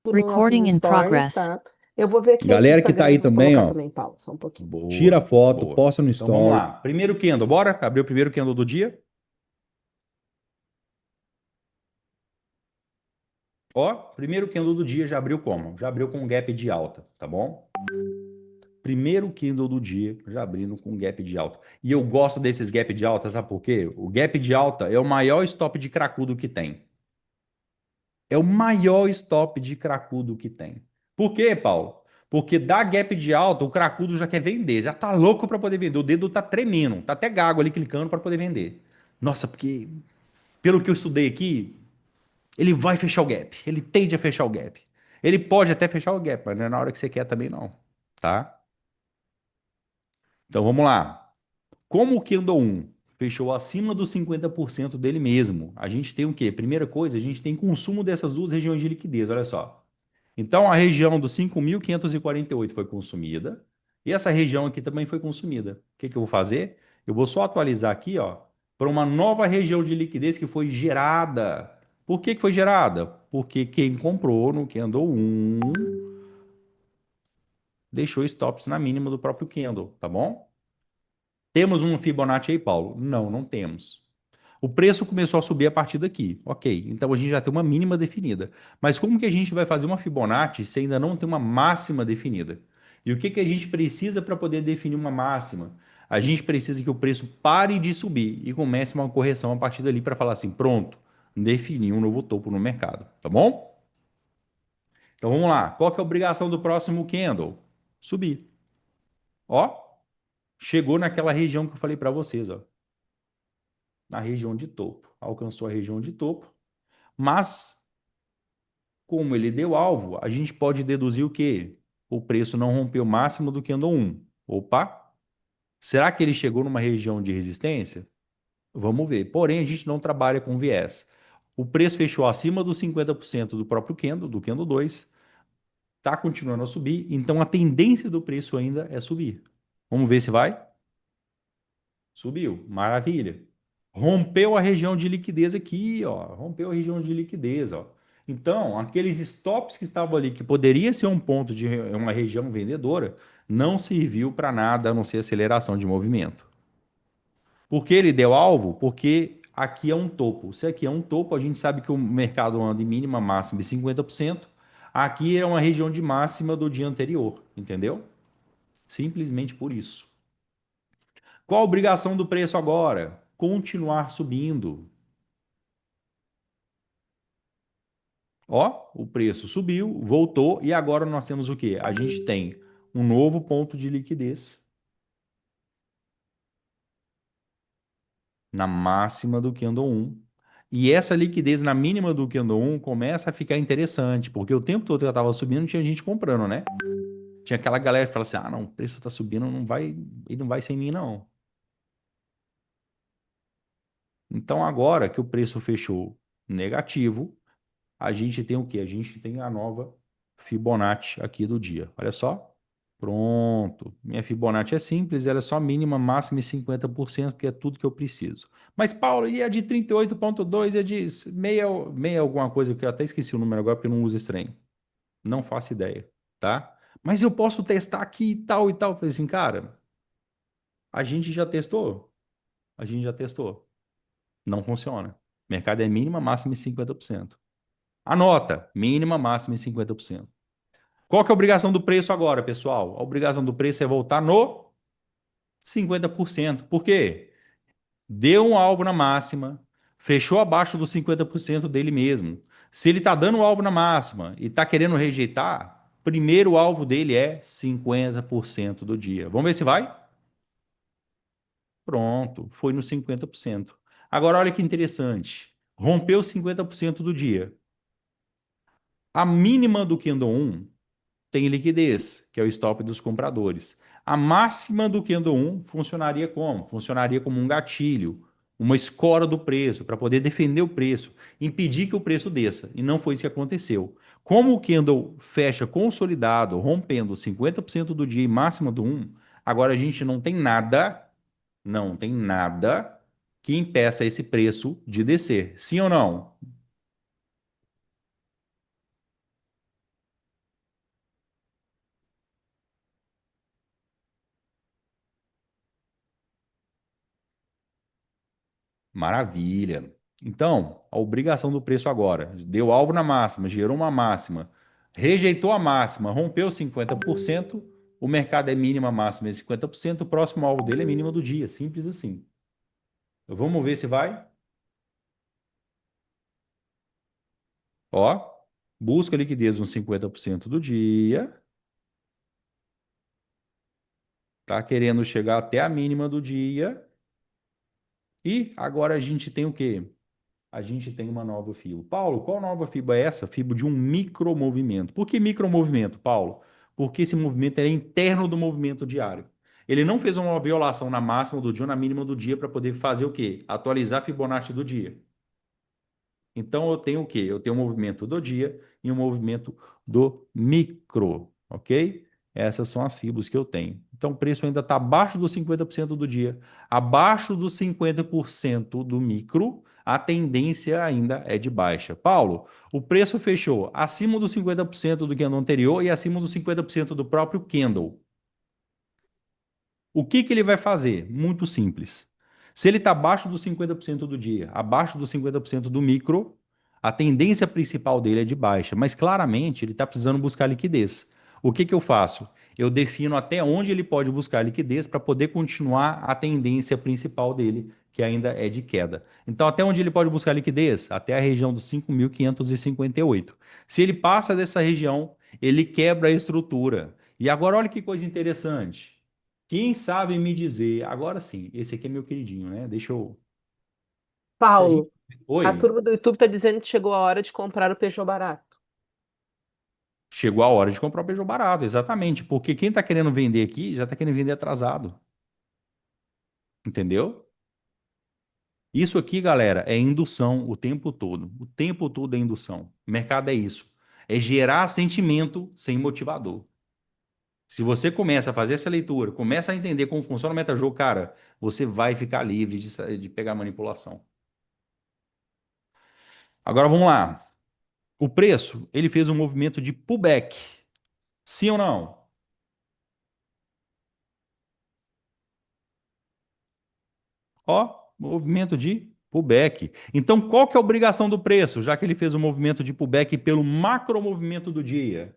Nos Recording nossos in stories, progress. tá? Eu vou ver aqui no Galera que tá Instagram, aí vou também, colocar ó, também, Paulo, só um pouquinho. tira boa, foto, boa. posta no Então vamos story. lá. Primeiro candle, bora? Abrir o primeiro candle do dia? Ó, primeiro candle do dia já abriu como? Já abriu com um gap de alta, tá bom? primeiro candle do dia, já abrindo com gap de alta. E eu gosto desses gap de alta, sabe por quê? O gap de alta é o maior stop de cracudo que tem. É o maior stop de cracudo que tem. Por quê, Paulo? Porque dá gap de alta, o cracudo já quer vender, já tá louco para poder vender. O dedo tá tremendo, tá até gago ali clicando para poder vender. Nossa, porque pelo que eu estudei aqui, ele vai fechar o gap. Ele tende a fechar o gap. Ele pode até fechar o gap, mas não é na hora que você quer também não, tá? Então vamos lá. Como o Candle 1 fechou acima dos 50% dele mesmo, a gente tem o quê? Primeira coisa, a gente tem consumo dessas duas regiões de liquidez, olha só. Então a região dos 5.548 foi consumida e essa região aqui também foi consumida. O que que eu vou fazer? Eu vou só atualizar aqui, ó, para uma nova região de liquidez que foi gerada. Por que que foi gerada? Porque quem comprou no Candle 1 deixou stops na mínima do próprio Candle, tá bom? Temos um Fibonacci aí, Paulo? Não, não temos. O preço começou a subir a partir daqui. Ok, então a gente já tem uma mínima definida. Mas como que a gente vai fazer uma Fibonacci se ainda não tem uma máxima definida? E o que que a gente precisa para poder definir uma máxima? A gente precisa que o preço pare de subir e comece uma correção a partir dali para falar assim, pronto, defini um novo topo no mercado, tá bom? Então vamos lá. Qual que é a obrigação do próximo candle? Subir. Ó, chegou naquela região que eu falei para vocês, ó, na região de topo. Alcançou a região de topo, mas como ele deu alvo, a gente pode deduzir o quê? O preço não rompeu o máximo do candle 1. Opa! Será que ele chegou numa região de resistência? Vamos ver. Porém, a gente não trabalha com viés. O preço fechou acima dos 50% do próprio candle, do candle 2, está continuando a subir, então a tendência do preço ainda é subir. Vamos ver se vai? Subiu, maravilha. Rompeu a região de liquidez aqui, ó. Rompeu a região de liquidez, ó. Então, aqueles stops que estavam ali, que poderia ser um ponto de uma região vendedora, não serviu para nada a não ser aceleração de movimento. Por que ele deu alvo? Porque aqui é um topo. Se aqui é um topo, a gente sabe que o mercado anda em mínima, máxima de 50%. Aqui é uma região de máxima do dia anterior, entendeu? Simplesmente por isso. Qual a obrigação do preço agora? Continuar subindo. Ó, o preço subiu, voltou e agora nós temos o quê? A gente tem um novo ponto de liquidez na máxima do candle 1. E essa liquidez na mínima do candle 1 começa a ficar interessante, porque o tempo todo que ela estava subindo tinha gente comprando, né? Tinha aquela galera que fala assim: "Ah, não, o preço está subindo, não vai, ele não vai sem mim não". Então agora que o preço fechou negativo, a gente tem o quê? A gente tem a nova Fibonacci aqui do dia. Olha só. Pronto. Minha Fibonacci é simples, ela é só mínima, máxima e 50%, que é tudo que eu preciso. Mas, Paulo, e a de 38,2 e a de meia alguma coisa, que eu até esqueci o número agora porque eu não uso esse trem. Não faço ideia, tá? Mas eu posso testar aqui e tal e tal. Eu falei assim, cara, a gente já testou. A gente já testou. Não funciona. Mercado é mínima, máxima e 50%. Anota, mínima, máxima e 50%. Qual que é a obrigação do preço agora, pessoal? A obrigação do preço é voltar no 50%. Por quê? Deu um alvo na máxima, fechou abaixo dos 50% dele mesmo. Se ele está dando um alvo na máxima e está querendo rejeitar, primeiro alvo dele é 50% do dia. Vamos ver se vai? Pronto, foi no 50%. Agora, olha que interessante. Rompeu 50% do dia. A mínima do candle 1 tem liquidez, que é o stop dos compradores. A máxima do candle 1 funcionaria como? Funcionaria como um gatilho, uma escora do preço, para poder defender o preço, impedir que o preço desça. E não foi isso que aconteceu. Como o candle fecha consolidado, rompendo 50% do dia e máxima do 1, agora a gente não tem nada que impeça esse preço de descer. Sim ou não? Maravilha. Então, a obrigação do preço agora, deu alvo na máxima, gerou uma máxima, rejeitou a máxima, rompeu 50%, O mercado é mínima, máxima é 50%, o próximo alvo dele é mínima do dia, simples assim. Vamos ver se vai. Ó, busca liquidez uns 50% do dia. Tá querendo chegar até a mínima do dia. E agora a gente tem o quê? A gente tem uma nova FIBA. Paulo, qual nova FIBA é essa? FIBA de um micromovimento. Por que micromovimento, Paulo? Porque esse movimento é interno do movimento diário. Ele não fez uma violação na máxima do dia ou na mínima do dia para poder fazer o quê? Atualizar a Fibonacci do dia. Então eu tenho o quê? Eu tenho um movimento do dia e um movimento do micro, ok? Essas são as fibras que eu tenho. Então o preço ainda está abaixo dos 50% do dia, abaixo dos 50% do micro, a tendência ainda é de baixa. Paulo, o preço fechou acima dos 50% do candle anterior e acima dos 50% do próprio candle. O que que ele vai fazer? Muito simples. Se ele está abaixo dos 50% do dia, abaixo dos 50% do micro, a tendência principal dele é de baixa, mas claramente ele está precisando buscar liquidez. O que que eu faço? Eu defino até onde ele pode buscar liquidez para poder continuar a tendência principal dele, que ainda é de queda. Então, até onde ele pode buscar liquidez? Até a região dos 5.558. Se ele passa dessa região, ele quebra a estrutura. E agora, olha que coisa interessante. Quem sabe me dizer, agora sim, esse aqui é meu queridinho, né? Deixa eu. Se a gente. Paulo, a Oi, turma do YouTube está dizendo que chegou a hora de comprar o Peugeot barato. chegou a hora de comprar o Peugeot barato, exatamente. Porque quem está querendo vender aqui já está querendo vender atrasado. Entendeu? Isso aqui, galera, é indução o tempo todo. O tempo todo é indução. O mercado é isso. É gerar sentimento sem motivador. Se você começa a fazer essa leitura, começa a entender como funciona o metajogo, cara, você vai ficar livre de pegar manipulação. Agora vamos lá. O preço, ele fez um movimento de pullback. Sim ou não? Ó, movimento de pullback. Então, qual que é a obrigação do preço, já que ele fez um movimento de pullback pelo macro movimento do dia?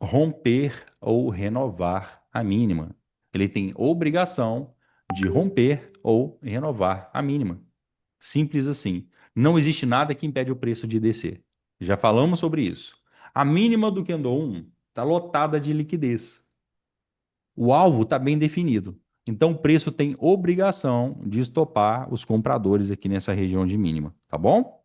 Romper ou renovar a mínima. Ele tem obrigação de romper ou renovar a mínima. Simples assim. Não existe nada que impede o preço de descer. Já falamos sobre isso. A mínima do Kendo 1 está lotada de liquidez. O alvo está bem definido. Então, o preço tem obrigação de estopar os compradores aqui nessa região de mínima, tá bom?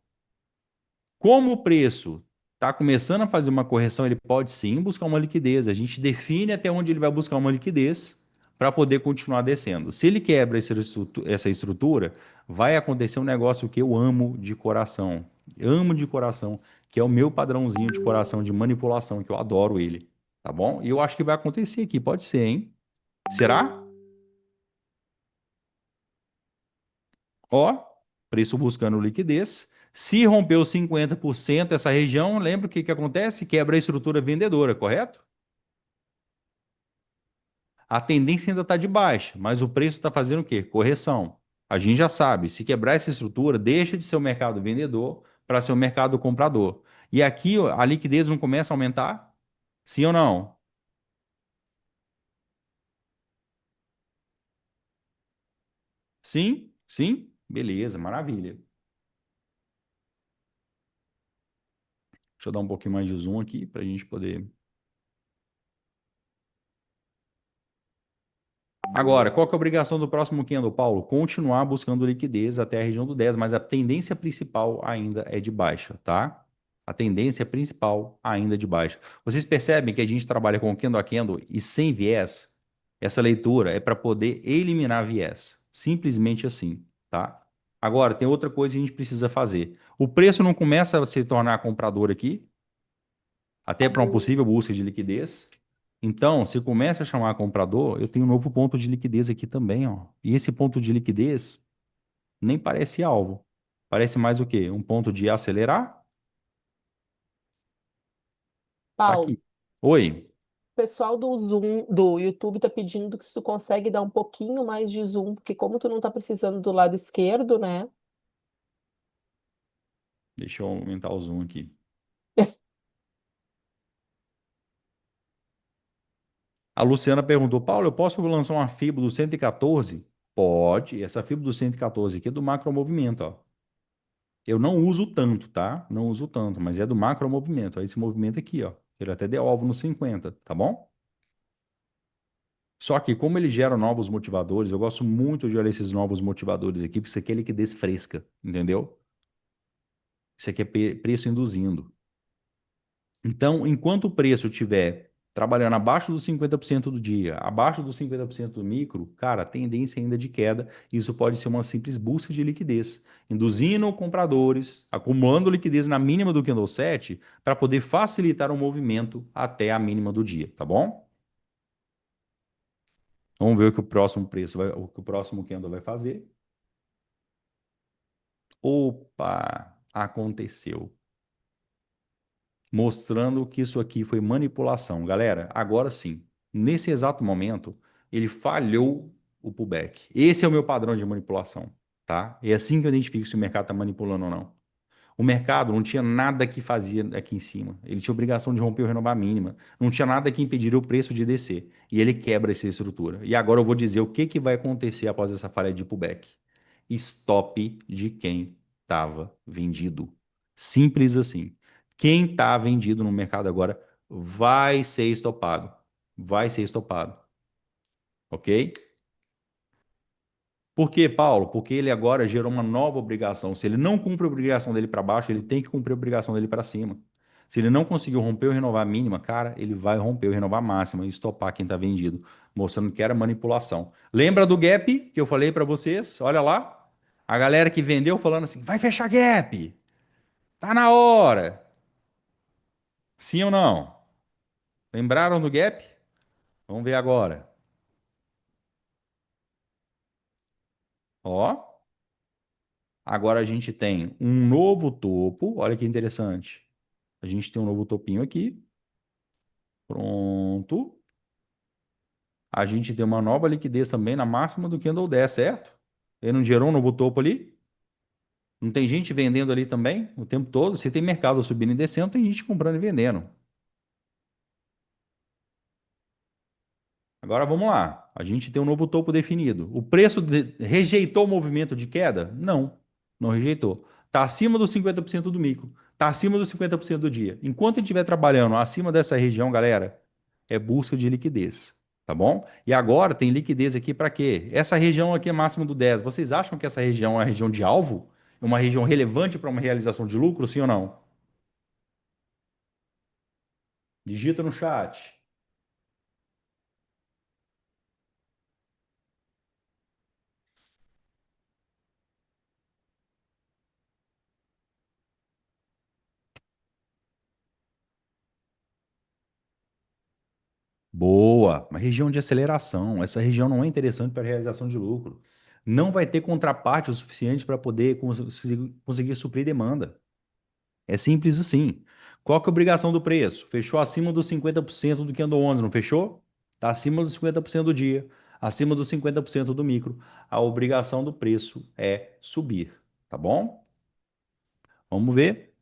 Como o preço está começando a fazer uma correção, ele pode sim buscar uma liquidez. A gente define até onde ele vai buscar uma liquidez para poder continuar descendo. Se ele quebra essa estrutura, vai acontecer um negócio que eu amo de coração. Amo de coração, que é o meu padrãozinho de coração de manipulação, que eu adoro ele. Tá bom? E eu acho que vai acontecer aqui, pode ser, hein? Será? Ó, preço buscando liquidez. Se rompeu 50% essa região, lembra o que que acontece? Quebra a estrutura vendedora, correto? A tendência ainda está de baixa, mas o preço está fazendo o quê? Correção. A gente já sabe, se quebrar essa estrutura, deixa de ser o mercado vendedor para ser o mercado comprador. E aqui ó, a liquidez não começa a aumentar? Sim ou não? Sim? Sim? Beleza, maravilha. Deixa eu dar um pouquinho mais de zoom aqui para a gente poder. Agora, qual que é a obrigação do próximo candle, Paulo? Continuar buscando liquidez até a região do 10, mas a tendência principal ainda é de baixa, tá? A tendência principal ainda é de baixa. Vocês percebem que a gente trabalha com candle a candle e sem viés? Essa leitura é para poder eliminar viés. Simplesmente assim, tá? Agora, tem outra coisa que a gente precisa fazer. O preço não começa a se tornar comprador aqui, até para uma possível busca de liquidez. Então, se começa a chamar comprador, eu tenho um novo ponto de liquidez aqui também, ó. E esse ponto de liquidez nem parece alvo. Parece mais o quê? Um ponto de acelerar? Tá Paulo, aqui. Oi, o pessoal do Zoom, do YouTube tá pedindo que se tu consegue dar um pouquinho mais de zoom, porque como tu não tá precisando do lado esquerdo, né? deixa eu aumentar o zoom aqui. A Luciana perguntou, Paulo, eu posso lançar uma fibra do 114? Pode. Essa fibra do 114 aqui é do macromovimento, ó. Eu não uso tanto, tá? Não uso tanto, mas é do macromovimento. Ó, esse movimento aqui, ó. Ele até deu alvo no 50, tá bom? Só que como ele gera novos motivadores, eu gosto muito de olhar esses novos motivadores aqui, porque isso aqui é liquidez fresca, entendeu? Isso aqui é preço induzindo. Então, enquanto o preço estiver trabalhando abaixo dos 50% do dia, abaixo dos 50% do micro, cara, a tendência ainda de queda, isso pode ser uma simples busca de liquidez, induzindo compradores, acumulando liquidez na mínima do candlestick para poder facilitar o movimento até a mínima do dia, tá bom? Vamos ver o que o próximo preço vai, o que o próximo candle vai fazer. Opa, aconteceu. Mostrando que isso aqui foi manipulação. Galera, agora sim, nesse exato momento, ele falhou o pullback. Esse é o meu padrão de manipulação, tá? É assim que eu identifico se o mercado está manipulando ou não. O mercado não tinha nada que fazia aqui em cima. Ele tinha obrigação de romper ou renovar a mínima. Não tinha nada que impediria o preço de descer. E ele quebra essa estrutura. E agora eu vou dizer o que que vai acontecer após essa falha de pullback. Stop de quem estava vendido. Simples assim. Quem está vendido no mercado agora vai ser estopado. Vai ser estopado. Ok? Por quê, Paulo? Porque ele agora gerou uma nova obrigação. Se ele não cumpre a obrigação dele para baixo, ele tem que cumprir a obrigação dele para cima. Se ele não conseguiu romper ou renovar a mínima, cara, ele vai romper ou renovar a máxima e estopar quem está vendido, mostrando que era manipulação. Lembra do gap que eu falei para vocês? Olha lá. A galera que vendeu falando assim: vai fechar gap. Tá na hora. Sim ou não? Lembraram do gap? Vamos ver agora. Ó. Agora a gente tem um novo topo. Olha que interessante. A gente tem um novo topinho aqui. Pronto. A gente tem uma nova liquidez também na máxima do candle 10, certo? Ele não gerou um novo topo ali? Não tem gente vendendo ali também o tempo todo? Se tem mercado subindo e descendo, tem gente comprando e vendendo. Agora vamos lá. A gente tem um novo topo definido. O preço rejeitou o movimento de queda? Não, não rejeitou. Está acima dos 50% do micro. Está acima dos 50% do dia. Enquanto ele estiver trabalhando acima dessa região, galera, é busca de liquidez. Tá bom? E agora tem liquidez aqui para quê? Essa região aqui é máxima do 10. Vocês acham que essa região é uma região de alvo? É uma região relevante para uma realização de lucro, sim ou não? Digita no chat. Boa, uma região de aceleração. Essa região não é interessante para realização de lucro. Não vai ter contraparte o suficiente para poder conseguir suprir demanda. É simples assim. Qual que é a obrigação do preço? Fechou acima dos 50% do candle 11, não fechou? Está acima dos 50% do dia, acima dos 50% do micro. A obrigação do preço é subir, tá bom? Vamos ver.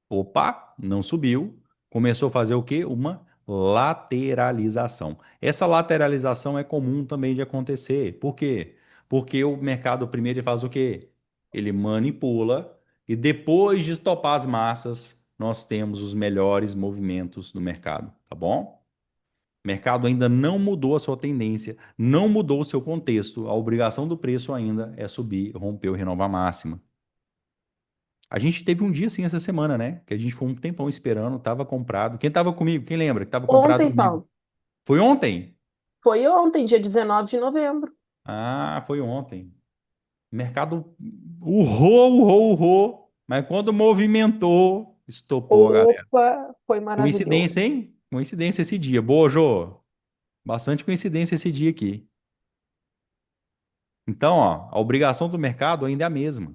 Opa, não subiu. Começou a fazer o quê? Uma lateralização. Essa lateralização é comum também de acontecer. Por quê? Porque o mercado primeiro ele faz o quê? Ele manipula e depois de estopar as massas, nós temos os melhores movimentos do mercado, tá bom? O mercado ainda não mudou a sua tendência, não mudou o seu contexto. A obrigação do preço ainda é subir, romper ou renovar a máxima. A gente teve um dia assim essa semana, né? Que a gente ficou um tempão esperando, tava comprado. Quem tava comigo? Quem lembra que tava comprado Ontem, comigo? Paulo. Foi ontem? Foi ontem, dia 19 de novembro. Ah, foi ontem. O mercado urrou, urrou, urrou. Mas quando movimentou, estopou a galera. Opa, foi Coincidência, maravilhoso. hein? Coincidência esse dia. Boa, Jô. Bastante coincidência esse dia aqui. Então, ó, a obrigação do mercado ainda é a mesma.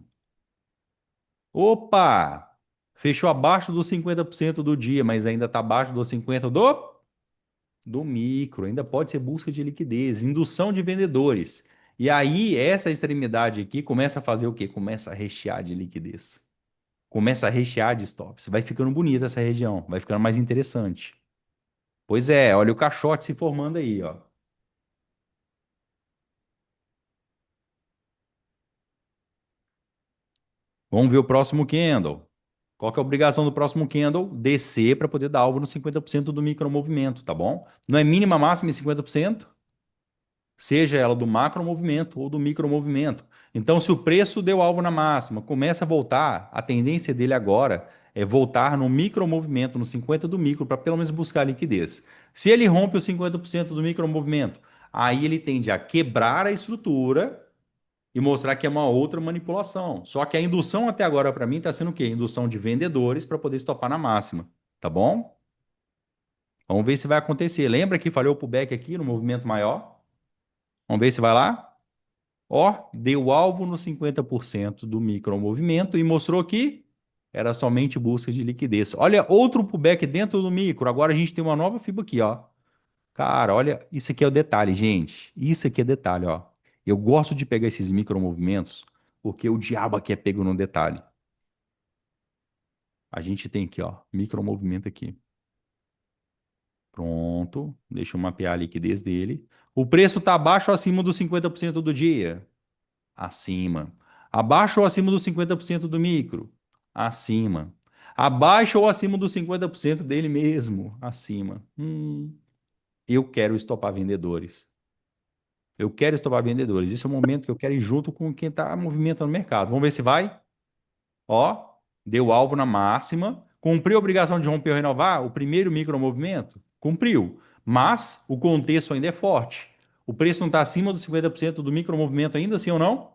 Opa! Fechou abaixo dos 50% do dia, mas ainda está abaixo dos 50% do micro, ainda pode ser busca de liquidez, indução de vendedores. E aí, essa extremidade aqui começa a fazer o quê? Começa a rechear de liquidez. Começa a rechear de stops. Vai ficando bonita essa região, vai ficando mais interessante. Pois é, olha o caixote se formando aí, ó. Vamos ver o próximo candle. Qual que é a obrigação do próximo candle? Descer para poder dar alvo no 50% do micromovimento, tá bom? Não é mínima, máxima em 50%? Seja ela do macromovimento ou do micromovimento. Então, se o preço deu alvo na máxima, começa a voltar, a tendência dele agora é voltar no micromovimento, no 50 do micro, para pelo menos buscar liquidez. Se ele rompe os 50% do micromovimento, aí ele tende a quebrar a estrutura e mostrar que é uma outra manipulação. Só que a indução até agora para mim está sendo o quê? Indução de vendedores para poder estopar na máxima, tá bom? Vamos ver se vai acontecer. Lembra que falhou o pullback aqui no movimento maior? Vamos ver se vai lá? Ó, deu alvo no 50% do micromovimento e mostrou que era somente busca de liquidez. Olha, outro pullback dentro do micro. Agora a gente tem uma nova fibra aqui, ó. Cara, olha, isso aqui é o detalhe, gente. Isso aqui é detalhe, ó. Eu gosto de pegar esses micromovimentos porque o diabo aqui é pego no detalhe. A gente tem aqui, ó, micromovimento aqui. Pronto. Deixa eu mapear a liquidez dele. O preço tá abaixo ou acima dos 50% do dia? Acima. Abaixo ou acima dos 50% do micro? Acima. Abaixo ou acima dos 50% dele mesmo? Acima. Eu quero estopar vendedores. Eu quero estopar vendedores. Esse é o momento que eu quero ir junto com quem está movimentando o mercado. Vamos ver se vai. Ó, deu alvo na máxima. Cumpriu a obrigação de romper ou renovar o primeiro micromovimento? Cumpriu. Mas o contexto ainda é forte. O preço não está acima dos 50% do micromovimento ainda, sim ou não?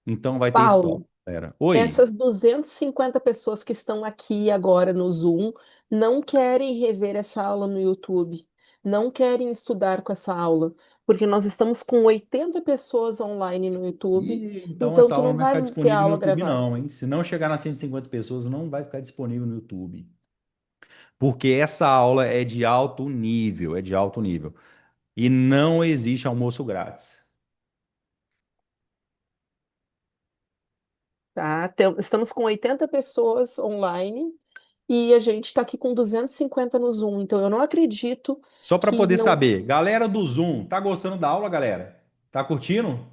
Então vai ter stop, Paulo, galera. Oi. essas 250 pessoas que estão aqui agora no Zoom não querem rever essa aula no YouTube, não querem estudar com essa aula, porque nós estamos com 80 pessoas online no YouTube, E então então essa tu aula não não vai vai ficar ter disponível no aula YouTube, gravada. não, hein? Se não chegar nas 150 pessoas, não vai ficar disponível no YouTube. Porque essa aula é de alto nível, é de alto nível. E não existe almoço grátis. Tá? Estamos com 80 pessoas online e a gente está aqui com 250 no Zoom, então eu não acredito Só para que poder não. saber, galera do Zoom, tá gostando da aula, galera? Tá curtindo?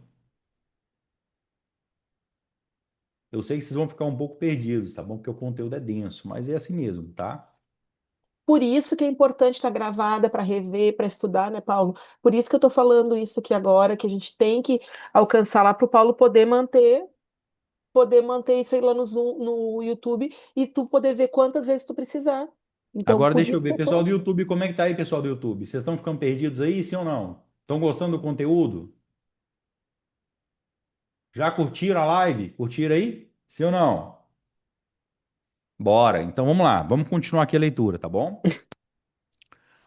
Eu sei que vocês vão ficar um pouco perdidos, tá bom? Porque o conteúdo é denso, mas é assim mesmo, tá? Por isso que é importante estar gravada para rever, para estudar, né, Paulo? Por isso que eu estou falando isso aqui agora, que a gente tem que alcançar lá para o Paulo poder manter isso aí lá no Zoom, no YouTube e tu poder ver quantas vezes tu precisar. Então, Agora por deixa eu isso que ver, eu pessoal tô. do YouTube, como é que tá aí, pessoal do YouTube? Vocês estão ficando perdidos aí, sim ou não? Estão gostando do conteúdo? Já curtiram a live? Curtiram aí? Sim ou não? Bora. Então vamos lá. Vamos continuar aqui a leitura, tá bom?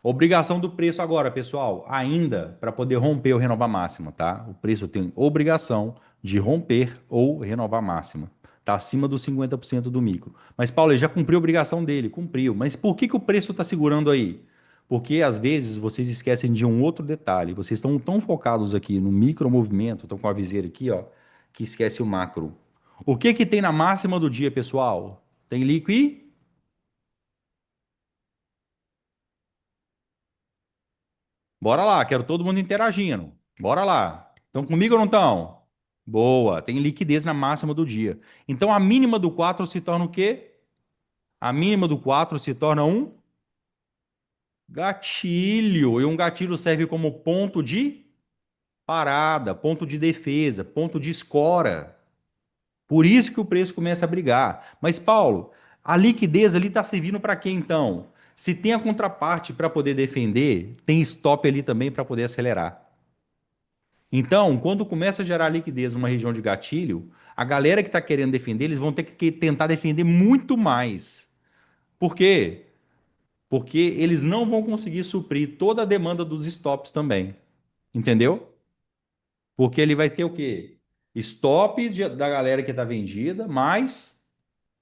Obrigação do preço agora, pessoal. Ainda para poder romper ou renovar máxima, tá? O preço tem obrigação de romper ou renovar máxima. Tá acima dos 50% do micro. Mas, Paulo, ele já cumpriu a obrigação dele, cumpriu. Mas por que que o preço está segurando aí? Porque às vezes vocês esquecem de um outro detalhe. Vocês estão tão focados aqui no micro movimento, estão com a viseira aqui, ó, que esquece o macro. O que que tem na máxima do dia, pessoal? Tem liqui? Bora lá, quero todo mundo interagindo. Bora lá. Estão comigo ou não estão? Boa, tem liquidez na máxima do dia. Então a mínima do 4 se torna o quê? A mínima do 4 se torna um gatilho. E um gatilho serve como ponto de parada, ponto de defesa, ponto de escora. Por isso que o preço começa a brigar. Mas, Paulo, a liquidez ali está servindo para quê então? Se tem a contraparte para poder defender, tem stop ali também para poder acelerar. Então, quando começa a gerar liquidez numa região de gatilho, a galera que está querendo defender, eles vão ter que tentar defender muito mais. Por quê? Porque eles não vão conseguir suprir toda a demanda dos stops também. Entendeu? Porque ele vai ter o quê? Stop da galera que está vendida, mais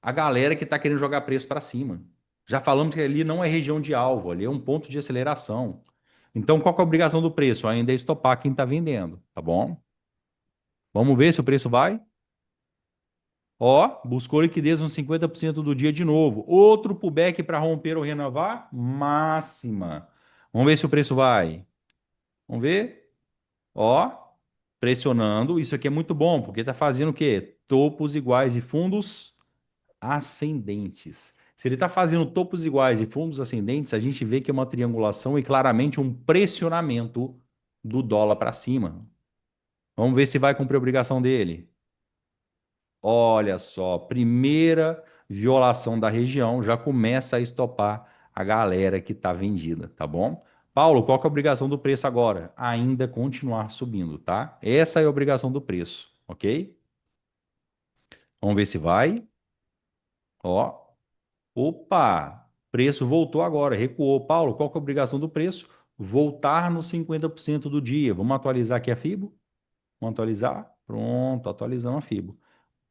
a galera que está querendo jogar preço para cima. Já falamos que ali não é região de alvo, ali é um ponto de aceleração. Então, qual que é a obrigação do preço? Ainda é estopar quem está vendendo, tá bom? Vamos ver se o preço vai. Ó, buscou liquidez uns 50% do dia de novo. Outro pullback para romper ou renovar? Máxima. Vamos ver se o preço vai. Vamos ver? Ó, pressionando. Isso aqui é muito bom, porque está fazendo o quê? Topos iguais e fundos ascendentes. Se ele está fazendo topos iguais e fundos ascendentes, a gente vê que é uma triangulação e claramente um pressionamento do dólar para cima. Vamos ver se vai cumprir a obrigação dele. Olha só, primeira violação da região já começa a estopar a galera que está vendida, tá bom? Paulo, qual que é a obrigação do preço agora? Ainda continuar subindo, tá? Essa é a obrigação do preço, ok? Vamos ver se vai. Ó, opa, preço voltou agora, recuou. Paulo, qual que é a obrigação do preço? Voltar nos 50% do dia. Vamos atualizar aqui a FIBO? Vamos atualizar? Pronto, atualizamos a FIBO.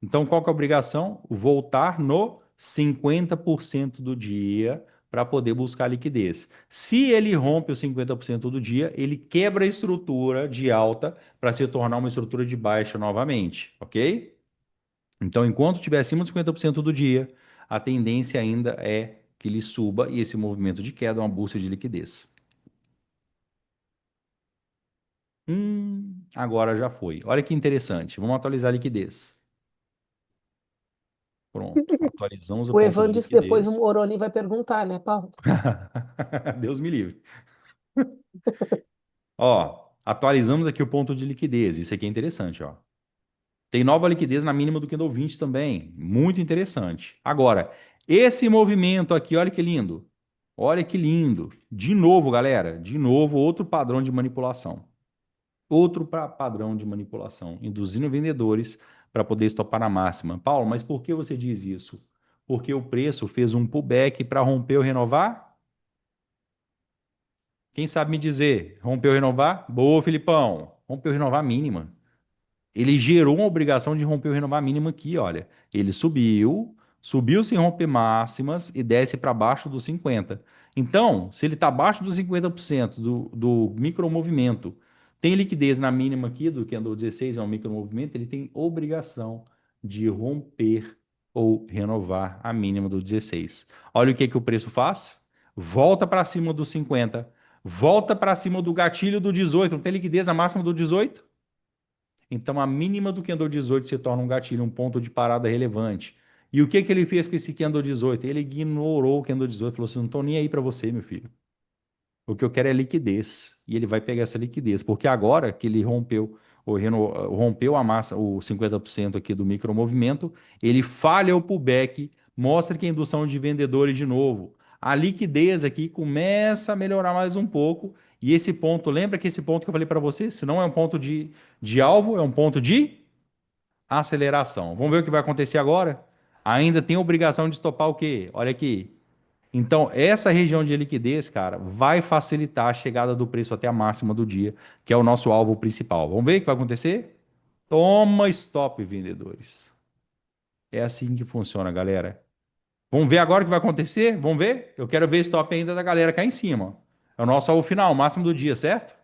Então, qual que é a obrigação? Voltar no 50% do dia para poder buscar liquidez. Se ele rompe os 50% do dia, ele quebra a estrutura de alta para se tornar uma estrutura de baixa novamente, ok? Então, enquanto estiver acima dos 50% do dia, a tendência ainda é que ele suba e esse movimento de queda é uma busca de liquidez. Agora já foi. Olha que interessante. Vamos atualizar a liquidez. Pronto. Atualizamos o O ponto de Evan disse depois o liquidez. Moroni vai perguntar, né, Paulo? Deus me livre. Ó, atualizamos aqui o ponto de liquidez. Isso aqui é interessante, ó. Tem nova liquidez na mínima do Candle 20 também. Muito interessante. Agora, esse movimento aqui, olha que lindo. Olha que lindo. De novo, galera. De novo, outro padrão de manipulação. Outro padrão de manipulação. Induzindo vendedores para poder estopar na máxima. Paulo, mas por que você diz isso? Porque o preço fez um pullback para romper ou renovar? Quem sabe me dizer? Rompeu renovar? Boa, Filipão. Rompeu renovar mínima. Ele gerou uma obrigação de romper o renovar mínimo aqui, olha. Ele subiu sem romper máximas e desce para baixo dos 50. Então, se ele está abaixo dos 50% do micromovimento, tem liquidez na mínima aqui, do candle 16 é um micromovimento, ele tem obrigação de romper ou renovar a mínima do 16. Olha o que que o preço faz. Volta para cima dos 50. Volta para cima do gatilho do 18. Não tem liquidez na máxima do 18? Então, a mínima do candle 18 se torna um gatilho, um ponto de parada relevante. E o que que ele fez com esse candle 18? Ele ignorou o candle 18, falou assim, não estou nem aí para você, meu filho. O que eu quero é liquidez. E ele vai pegar essa liquidez, porque agora que ele rompeu a massa, o 50% aqui do micromovimento, ele falha o pullback, mostra que a indução de vendedores de novo. A liquidez aqui começa a melhorar mais um pouco. E esse ponto, lembra que esse ponto que eu falei para você, se não é um ponto de alvo, é um ponto de aceleração. Vamos ver o que vai acontecer agora? Ainda tem obrigação de estopar o quê? Olha aqui. Então, essa região de liquidez, cara, vai facilitar a chegada do preço até a máxima do dia, que é o nosso alvo principal. Vamos ver o que vai acontecer? Toma stop, vendedores. É assim que funciona, galera. Vamos ver agora o que vai acontecer? Vamos ver? Eu quero ver stop ainda da galera cá em cima. É o nosso alvo final, o máximo do dia, certo?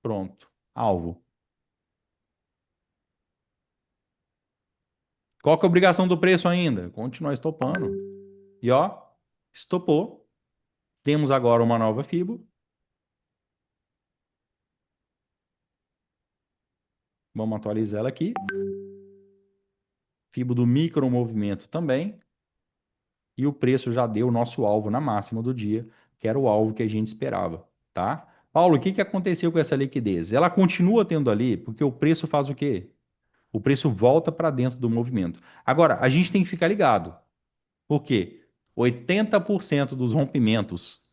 Pronto. Alvo. Qual que é a obrigação do preço ainda? Continuar estopando. E ó, estopou. Temos agora uma nova FIBO. Vamos atualizar ela aqui. FIBO do micro movimento também. E o preço já deu o nosso alvo na máxima do dia, que era o alvo que a gente esperava, tá? Paulo, o que que aconteceu com essa liquidez? Ela continua tendo ali, porque o preço faz o quê? O preço volta para dentro do movimento. Agora, a gente tem que ficar ligado. Por quê? 80% dos rompimentos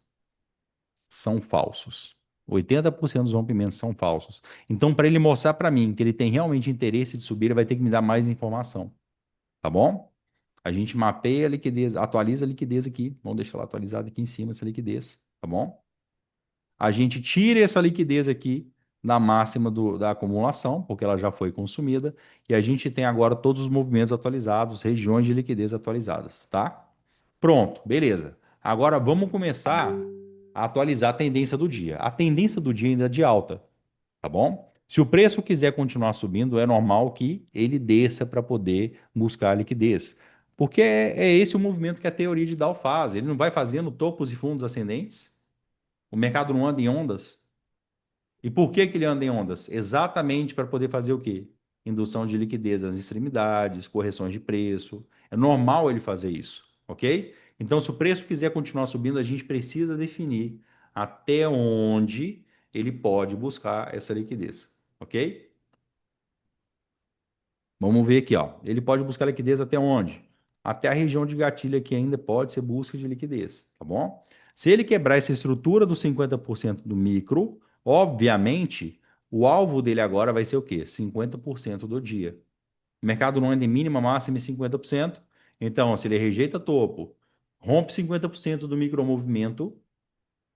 são falsos. 80% dos rompimentos são falsos. Então, para ele mostrar para mim que ele tem realmente interesse de subir, ele vai ter que me dar mais informação, tá bom? A gente mapeia a liquidez, atualiza a liquidez aqui. Vamos deixar ela atualizada aqui em cima, essa liquidez, tá bom? A gente tira essa liquidez aqui na máxima da acumulação, porque ela já foi consumida, e a gente tem agora todos os movimentos atualizados, regiões de liquidez atualizadas, tá? Pronto, beleza. Agora vamos começar a atualizar a tendência do dia. A tendência do dia ainda é de alta, tá bom? Se o preço quiser continuar subindo, é normal que ele desça para poder buscar a liquidez. Porque é esse o movimento que a teoria de Dow faz. Ele não vai fazendo topos e fundos ascendentes. O mercado não anda em ondas. E por que que ele anda em ondas? Exatamente para poder fazer o quê? Indução de liquidez nas extremidades, correções de preço. É normal ele fazer isso, ok? Então, se o preço quiser continuar subindo, a gente precisa definir até onde ele pode buscar essa liquidez, ok? Vamos ver aqui, ó. Ele pode buscar liquidez até onde? Até a região de gatilho aqui ainda pode ser busca de liquidez, tá bom? Se ele quebrar essa estrutura dos 50% do micro, obviamente, o alvo dele agora vai ser o quê? 50% do dia. O mercado não anda em mínima, máxima e 50%. Então, se ele rejeita topo, rompe 50% do micromovimento,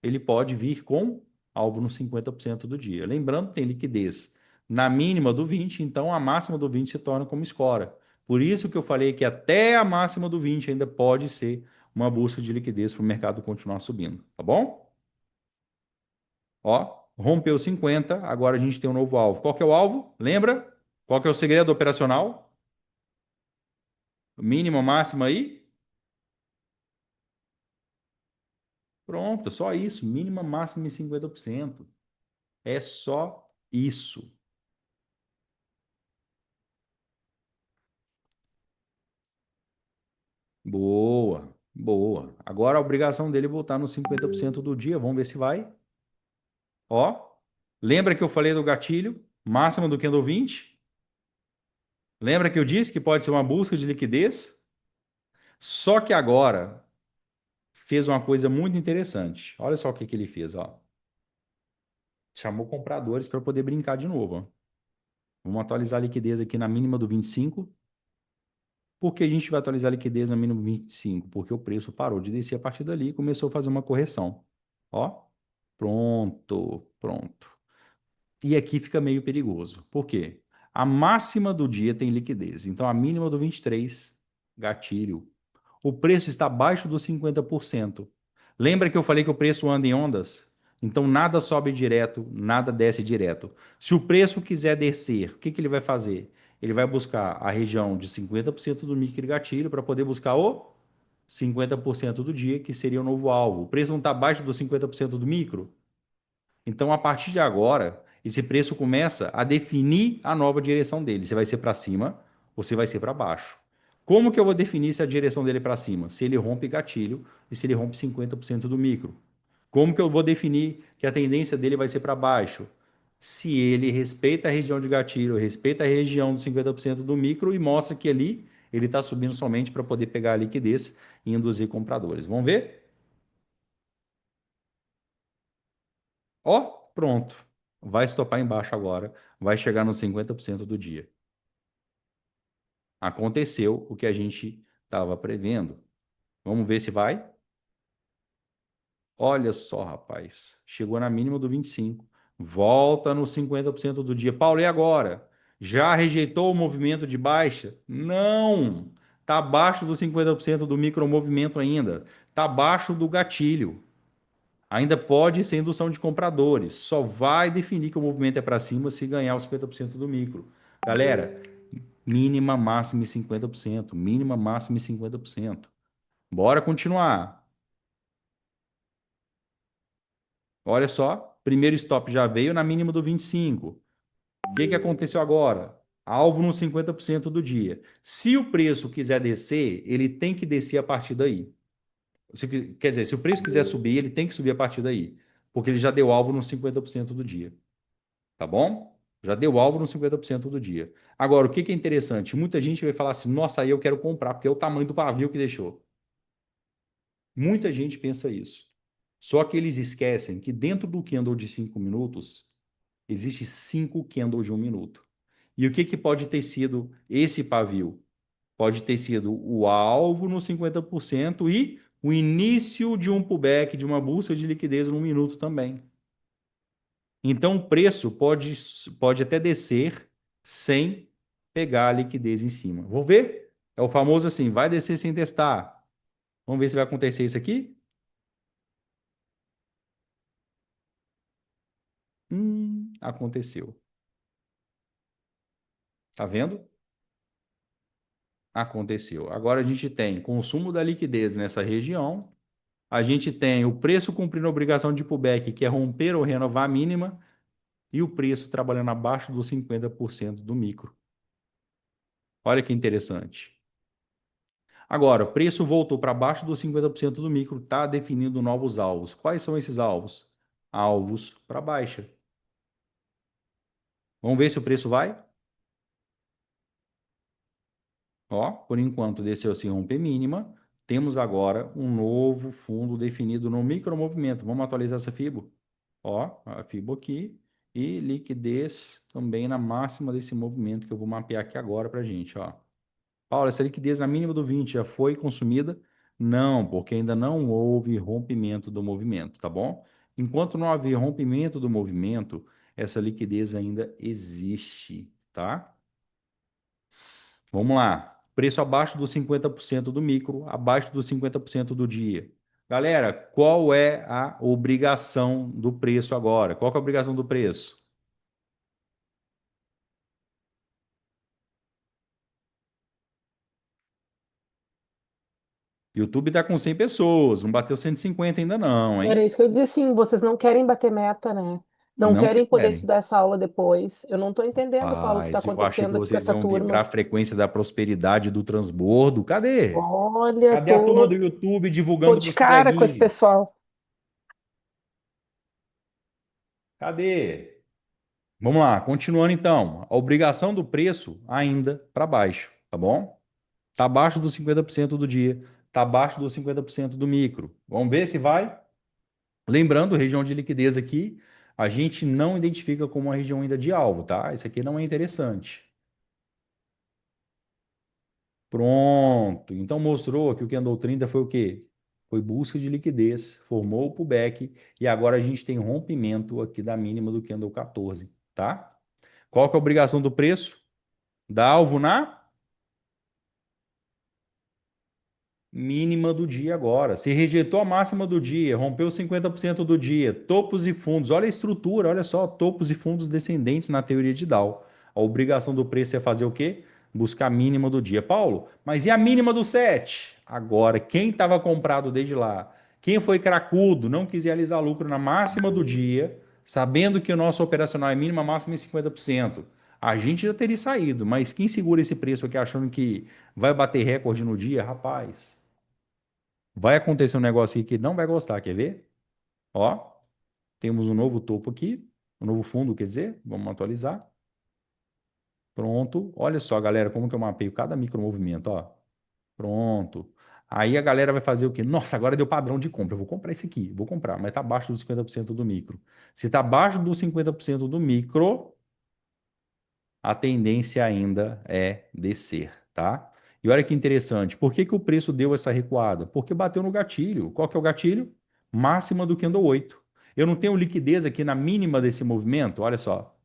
ele pode vir com alvo no 50% do dia. Lembrando, tem liquidez na mínima do 20, então a máxima do 20 se torna como escora. Por isso que eu falei que até a máxima do 20 ainda pode ser uma busca de liquidez para o mercado continuar subindo, tá bom? Ó, rompeu 50, agora a gente tem um novo alvo. Qual que é o alvo? Lembra? Qual que é o segredo operacional? Mínima, máxima aí? Pronto, só isso. Mínima, máxima e 50%. É só isso. Boa, boa. Agora a obrigação dele é voltar nos 50% do dia. Vamos ver se vai. Ó, lembra que eu falei do gatilho? Máximo do candle 20? Lembra que eu disse que pode ser uma busca de liquidez? Só que agora fez uma coisa muito interessante. Olha só o que que ele fez, ó. Chamou compradores para poder brincar de novo, ó. Vamos atualizar a liquidez aqui na mínima do 25. Por que a gente vai atualizar a liquidez na mínima do 25? Porque o preço parou de descer a partir dali e começou a fazer uma correção. Ó, pronto, pronto. E aqui fica meio perigoso. Por quê? A máxima do dia tem liquidez. Então, a mínima do 23, gatilho. O preço está abaixo dos 50%. Lembra que eu falei que o preço anda em ondas? Então, nada sobe direto, nada desce direto. Se o preço quiser descer, o que que ele vai fazer? Ele vai buscar a região de 50% do micro gatilho para poder buscar o 50% do dia, que seria o novo alvo. O preço não está abaixo dos 50% do micro? Então, a partir de agora, esse preço começa a definir a nova direção dele. Se vai ser para cima ou se vai ser para baixo. Como que eu vou definir se a direção dele é para cima? Se ele rompe gatilho e se ele rompe 50% do micro. Como que eu vou definir que a tendência dele vai ser para baixo? Se ele respeita a região de gatilho, respeita a região dos 50% do micro e mostra que ali ele está subindo somente para poder pegar a liquidez e induzir compradores. Vamos ver? Ó, pronto. Vai estopar embaixo agora. Vai chegar nos 50% do dia. Aconteceu o que a gente estava prevendo. Vamos ver se vai. Olha só, rapaz. Chegou na mínima do 25. Volta nos 50% do dia. Paulo, e agora? Já rejeitou o movimento de baixa? Não. Está abaixo dos 50% do micromovimento ainda. Está abaixo do gatilho. Ainda pode ser indução de compradores. Só vai definir que o movimento é para cima se ganhar os 50% do micro. Galera, mínima, máxima e 50%. Mínima, máxima e 50%. Bora continuar. Olha só, primeiro stop já veio na mínima do 25. O que que aconteceu agora? Alvo no 50% do dia. Se o preço quiser descer, ele tem que descer a partir daí. Quer dizer, se o preço quiser subir, ele tem que subir a partir daí. Porque ele já deu alvo no 50% do dia. Tá bom? Já deu alvo no 50% do dia. Agora, o que que é interessante? Muita gente vai falar assim: nossa, aí eu quero comprar, porque é o tamanho do pavio que deixou. Muita gente pensa isso. Só que eles esquecem que dentro do candle de 5 minutos, existe 5 candles de 1 minuto. E o que que pode ter sido esse pavio? Pode ter sido o alvo no 50% e o início de um pullback, de uma busca de liquidez no 1 minuto também. Então, o preço pode até descer sem pegar a liquidez em cima. Vamos ver? É o famoso assim, vai descer sem testar. Vamos ver se vai acontecer isso aqui? Aconteceu. Tá vendo? Aconteceu. Agora a gente tem consumo da liquidez nessa região. A gente tem o preço cumprindo a obrigação de pullback, que é romper ou renovar a mínima, e o preço trabalhando abaixo dos 50% do micro. Olha que interessante. Agora, o preço voltou para baixo dos 50% do micro, está definindo novos alvos. Quais são esses alvos? Alvos para baixa. Vamos ver se o preço vai? Ó, por enquanto desceu sem romper mínima. Temos agora um novo fundo definido no micromovimento. Vamos atualizar essa FIBO? Ó, a FIBO aqui. E liquidez também na máxima desse movimento que eu vou mapear aqui agora para a gente, ó. Paulo, essa liquidez na mínima do 20 já foi consumida? Não, porque ainda não houve rompimento do movimento, tá bom? Enquanto não haver rompimento do movimento, essa liquidez ainda existe, tá? Vamos lá. Preço abaixo dos 50% do micro, abaixo dos 50% do dia. Galera, qual é a obrigação do preço agora? Qual que é a obrigação do preço? YouTube está com 100 pessoas, não bateu 150 ainda não, Era hein? isso que eu ia dizer, sim, vocês não querem bater meta, né? Não Não querem poder querem. estudar essa aula depois. Eu não estou entendendo, Paulo, o que está Paz, eu achei que acontecendo aqui com vocês essa iam vibrar turma. a frequência da prosperidade do transbordo. Cadê? Olha, Cadê a turma do tô, YouTube tô divulgando para de os cara com esse coleguinhas? pessoal. Cadê? Vamos lá, continuando então. A obrigação do preço ainda para baixo, tá bom? Tá abaixo dos 50% do dia, tá abaixo dos 50% do micro. Vamos ver se vai. Lembrando, região de liquidez aqui, a gente não identifica como uma região ainda de alvo, tá? Isso aqui não é interessante. Pronto. Então mostrou que o candle 30 foi o quê? Foi busca de liquidez, formou o pullback e agora a gente tem rompimento aqui da mínima do candle 14, tá? Qual que é a obrigação do preço? Dar alvo na mínima do dia agora. Se rejeitou a máxima do dia, rompeu 50% do dia, topos e fundos. Olha a estrutura, olha só, topos e fundos descendentes na teoria de Dow. A obrigação do preço é fazer o quê? Buscar a mínima do dia. Paulo, mas e a mínima do 7? Agora, quem estava comprado desde lá? Quem foi cracudo, não quis realizar lucro na máxima do dia, sabendo que o nosso operacional é mínima, máxima em 50%. A gente já teria saído, mas quem segura esse preço aqui achando que vai bater recorde no dia, rapaz, vai acontecer um negócio aqui que não vai gostar, quer ver? Ó, temos um novo topo aqui, um novo fundo, quer dizer, vamos atualizar. Pronto. Olha só, galera, como que eu mapeio cada micromovimento, ó. Pronto. Aí a galera vai fazer o quê? Nossa, agora deu padrão de compra. Eu vou comprar esse aqui, vou comprar, mas tá abaixo dos 50% do micro. Se tá abaixo dos 50% do micro, a tendência ainda é descer, tá? E olha que interessante, por que que o preço deu essa recuada? Porque bateu no gatilho. Qual que é o gatilho? Máxima do candle 8. Eu não tenho liquidez aqui na mínima desse movimento, olha só.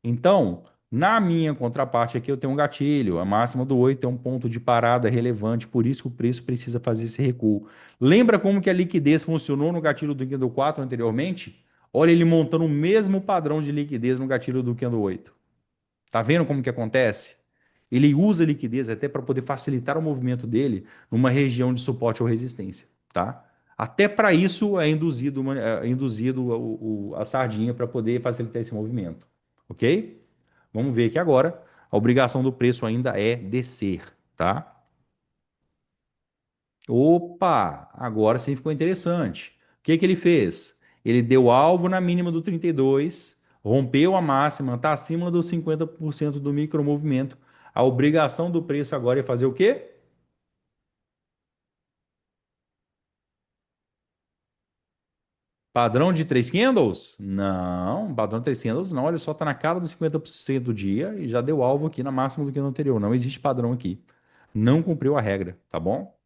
Então, na minha contraparte aqui eu tenho um gatilho, a máxima do 8 é um ponto de parada relevante, por isso que o preço precisa fazer esse recuo. Lembra como que a liquidez funcionou no gatilho do candle 4 anteriormente? Olha ele montando o mesmo padrão de liquidez no gatilho do candle 8. Tá vendo como que acontece? Ele usa a liquidez até para poder facilitar o movimento dele numa região de suporte ou resistência, tá? Até para isso é induzido, a sardinha para poder facilitar esse movimento, ok? Vamos ver aqui agora. A obrigação do preço ainda é descer, tá? Opa, agora sim ficou interessante. O que que ele fez? Ele deu alvo na mínima do 32, rompeu a máxima, está acima dos 50% do micromovimento. A obrigação do preço agora é fazer o quê? Padrão de 3 candles? Não, padrão de 3 candles não. Olha só, está na cara dos 50% do dia e já deu alvo aqui na máxima do candle anterior. Não existe padrão aqui. Não cumpriu a regra, tá bom?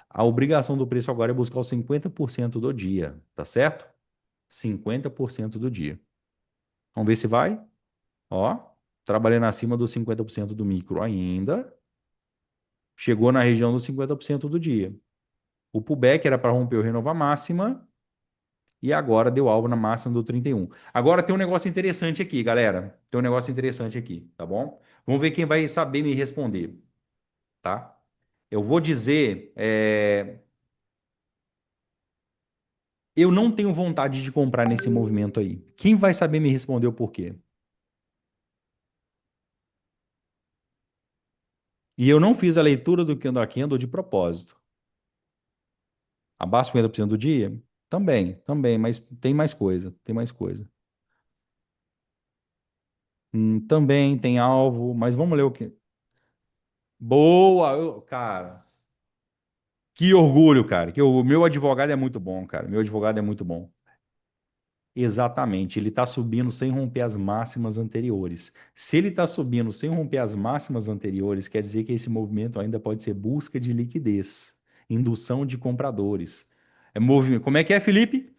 A obrigação do preço agora é buscar os 50% do dia, tá certo? 50% do dia. Vamos ver se vai. Ó, trabalhando acima dos 50% do micro ainda. Chegou na região dos 50% do dia. O pullback era para romper o renovar máxima e agora deu alvo na máxima do 31. Agora tem um negócio interessante aqui, galera. Tem um negócio interessante aqui, tá bom? Vamos ver quem vai saber me responder, tá? Eu vou dizer, eu não tenho vontade de comprar nesse movimento aí. Quem vai saber me responder o porquê? E eu não fiz a leitura do candle a candle de propósito. Abaixo 50% do dia? Também, mas tem mais coisa, tem mais coisa. Também tem alvo, mas vamos ler o que. Boa, cara. Que orgulho, cara. O meu advogado é muito bom, cara. Meu advogado é muito bom. Exatamente, ele está subindo sem romper as máximas anteriores. Se ele está subindo sem romper as máximas anteriores, quer dizer que esse movimento ainda pode ser busca de liquidez, indução de compradores. É movimento. Como é que é, Felipe?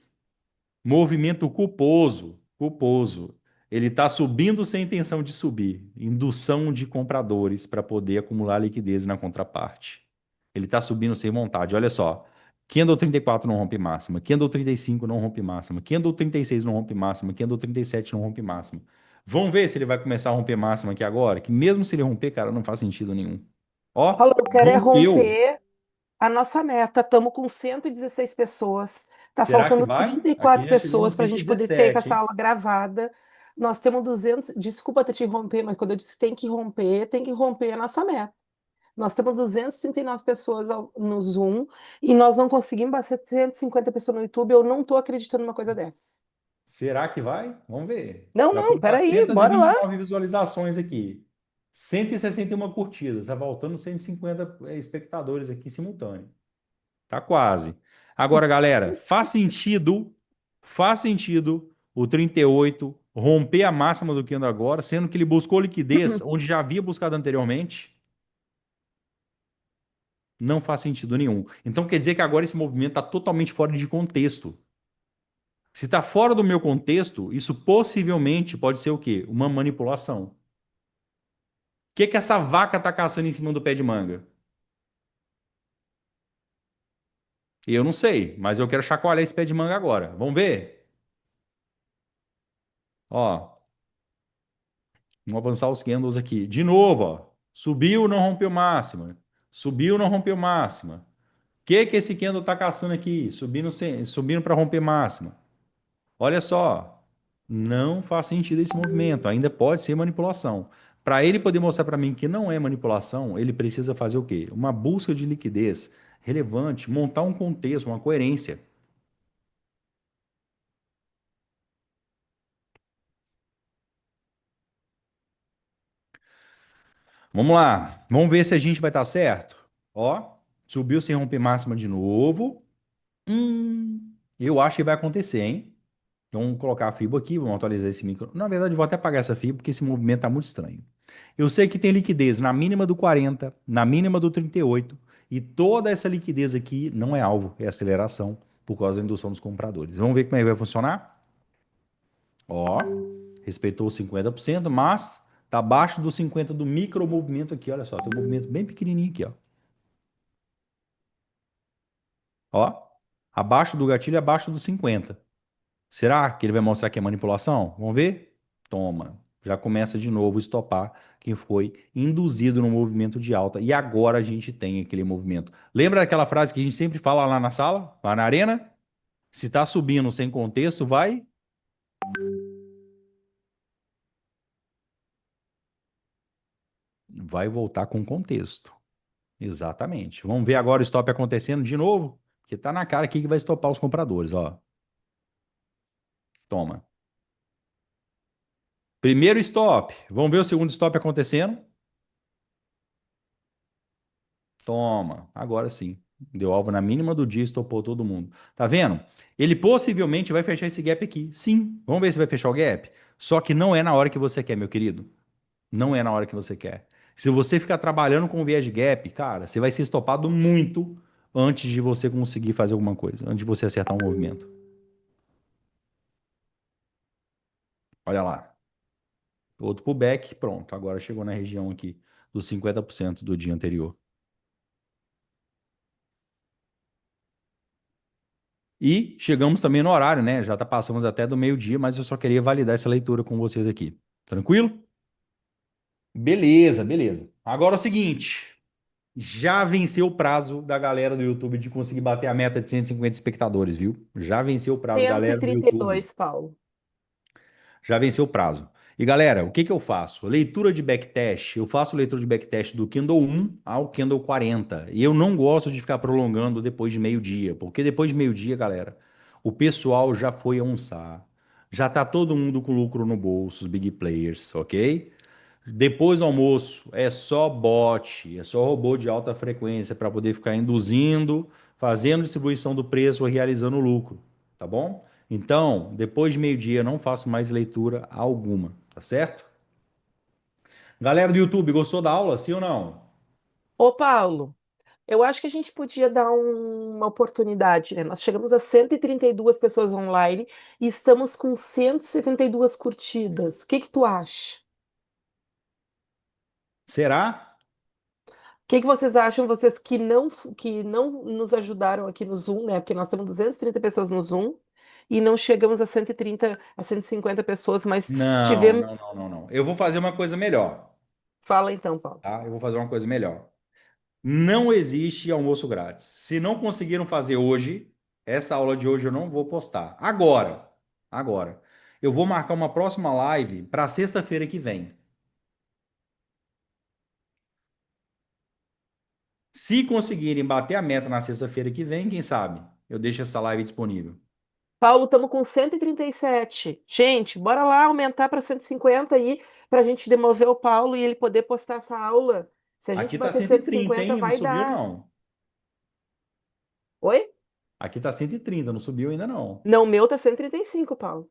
Movimento culposo, culposo. Ele está subindo sem intenção de subir. Indução de compradores para poder acumular liquidez na contraparte. Ele está subindo sem vontade. Olha só. Candle 34 não rompe máxima. Candle 35 não rompe máxima. Candle 36 não rompe máxima. Candle 37 não rompe máxima. Vamos ver se ele vai começar a romper máxima aqui agora. Que mesmo se ele romper, cara, não faz sentido nenhum. Ó, Paulo, eu quero é rompeu. romper a nossa meta. Estamos com 116 pessoas. Está Será que faltando vai? trinta e Aqui quatro já chegou no pessoas para a gente poder ter 117, essa hein? aula gravada. Nós temos 200. Desculpa até te romper, mas quando eu disse tem que romper a nossa meta. Nós temos 239 pessoas no Zoom e nós não conseguimos bater 150 pessoas no YouTube. Eu não estou acreditando numa coisa dessa. Será que vai? Vamos ver. Não, Já não, estou em peraí, bora lá. 429 visualizações aqui. 161 curtidas. Está voltando 150 espectadores aqui simultâneo. Tá quase. Agora, galera, faz sentido o 38 romper a máxima do que anda agora, sendo que ele buscou liquidez onde já havia buscado anteriormente? Não faz sentido nenhum. Então quer dizer que agora esse movimento está totalmente fora de contexto. Se está fora do meu contexto, isso possivelmente pode ser o quê? Uma manipulação. O que essa vaca está caçando em cima do pé de manga? Eu não sei, mas eu quero chacoalhar esse pé de manga agora. Vamos ver? Ó, vamos avançar os candles aqui. De novo, ó. Subiu, não rompeu máxima. Subiu, não rompeu máxima. O que esse candle está caçando aqui? Subindo para romper máxima. Olha só, não faz sentido esse movimento, ainda pode ser manipulação. Para ele poder mostrar para mim que não é manipulação, ele precisa fazer o quê? Uma busca de liquidez relevante, montar um contexto, uma coerência. Vamos lá, vamos ver se a gente vai estar certo. Ó, subiu sem romper máxima de novo. Eu acho que vai acontecer, hein? Então, vamos colocar a fibra aqui, vamos atualizar esse micro. Na verdade, eu vou até apagar essa fibra, porque esse movimento está muito estranho. Eu sei que tem liquidez na mínima do 40, na mínima do 38, e toda essa liquidez aqui não é alvo, é aceleração, por causa da indução dos compradores. Vamos ver como é que vai funcionar? Ó, respeitou os 50%, mas está abaixo dos 50% do micro movimento aqui, olha só, tem um movimento bem pequenininho aqui, ó. Ó, abaixo do gatilho, abaixo dos 50. Será que ele vai mostrar que é manipulação? Vamos ver? Toma. Já começa de novo a estopar quem foi induzido no movimento de alta. E agora a gente tem aquele movimento. Lembra daquela frase que a gente sempre fala lá na sala, lá na arena? Se está subindo sem contexto, vai voltar com contexto. Exatamente. Vamos ver agora o stop acontecendo de novo, porque tá na cara aqui que vai estopar os compradores, ó. Toma. Primeiro stop. Vamos ver o segundo stop acontecendo. Toma, agora sim. Deu alvo na mínima do dia, estopou todo mundo. Tá vendo? Ele possivelmente vai fechar esse gap aqui. Sim, vamos ver se vai fechar o gap. Só que não é na hora que você quer, meu querido. Não é na hora que você quer. Se você ficar trabalhando com viés de gap, cara, você vai ser estopado muito antes de você conseguir fazer alguma coisa, antes de você acertar um movimento. Olha lá. Outro pullback, pronto. Agora chegou na região aqui dos 50% do dia anterior. E chegamos também no horário, né? Já tá passamos até do meio-dia, mas eu só queria validar essa leitura com vocês aqui. Tranquilo? Beleza, beleza. Agora é o seguinte, já venceu o prazo da galera do YouTube de conseguir bater a meta de 150 espectadores, viu? Já venceu o prazo, cento e galera do trinta e YouTube. dois, Paulo. Já venceu o prazo. E galera, o que que eu faço? Leitura de backtest. Eu faço leitura de backtest do Kindle 1 ao Kindle 40. E eu não gosto de ficar prolongando depois de meio-dia, porque depois de meio-dia, galera, o pessoal já foi almoçar. Já tá todo mundo com lucro no bolso, os big players, ok? Depois do almoço é só bot, é só robô de alta frequência para poder ficar induzindo, fazendo distribuição do preço, realizando lucro, tá bom? Então, depois de meio-dia, eu não faço mais leitura alguma, tá certo? Galera do YouTube, gostou da aula, sim ou não? Ô, Paulo, eu acho que a gente podia dar uma oportunidade, né? Nós chegamos a 132 pessoas online e estamos com 172 curtidas. O que que tu acha? Será? O que que vocês acham, vocês que não nos ajudaram aqui no Zoom, né? Porque nós temos 230 pessoas no Zoom e não chegamos a 130, a 150 pessoas, mas Não, não, tivemos. não, não, não. Eu vou fazer uma coisa melhor, Fala então, Paulo. tá? Eu vou fazer uma coisa melhor. Não existe almoço grátis. Se não conseguiram fazer hoje, essa aula de hoje eu não vou postar. Agora, eu vou marcar uma próxima live para sexta-feira que vem. Se conseguirem bater a meta na sexta-feira que vem, quem sabe? Eu deixo essa live disponível. Paulo, estamos com 137. Gente, bora lá aumentar para 150 aí, para a gente demover o Paulo e ele poder postar essa aula. Se a gente Aqui tá bater 130, 150, hein? Não vai subiu, dar. não. Oi? Aqui tá 130, não subiu ainda, não. Não, o meu tá 135, Paulo.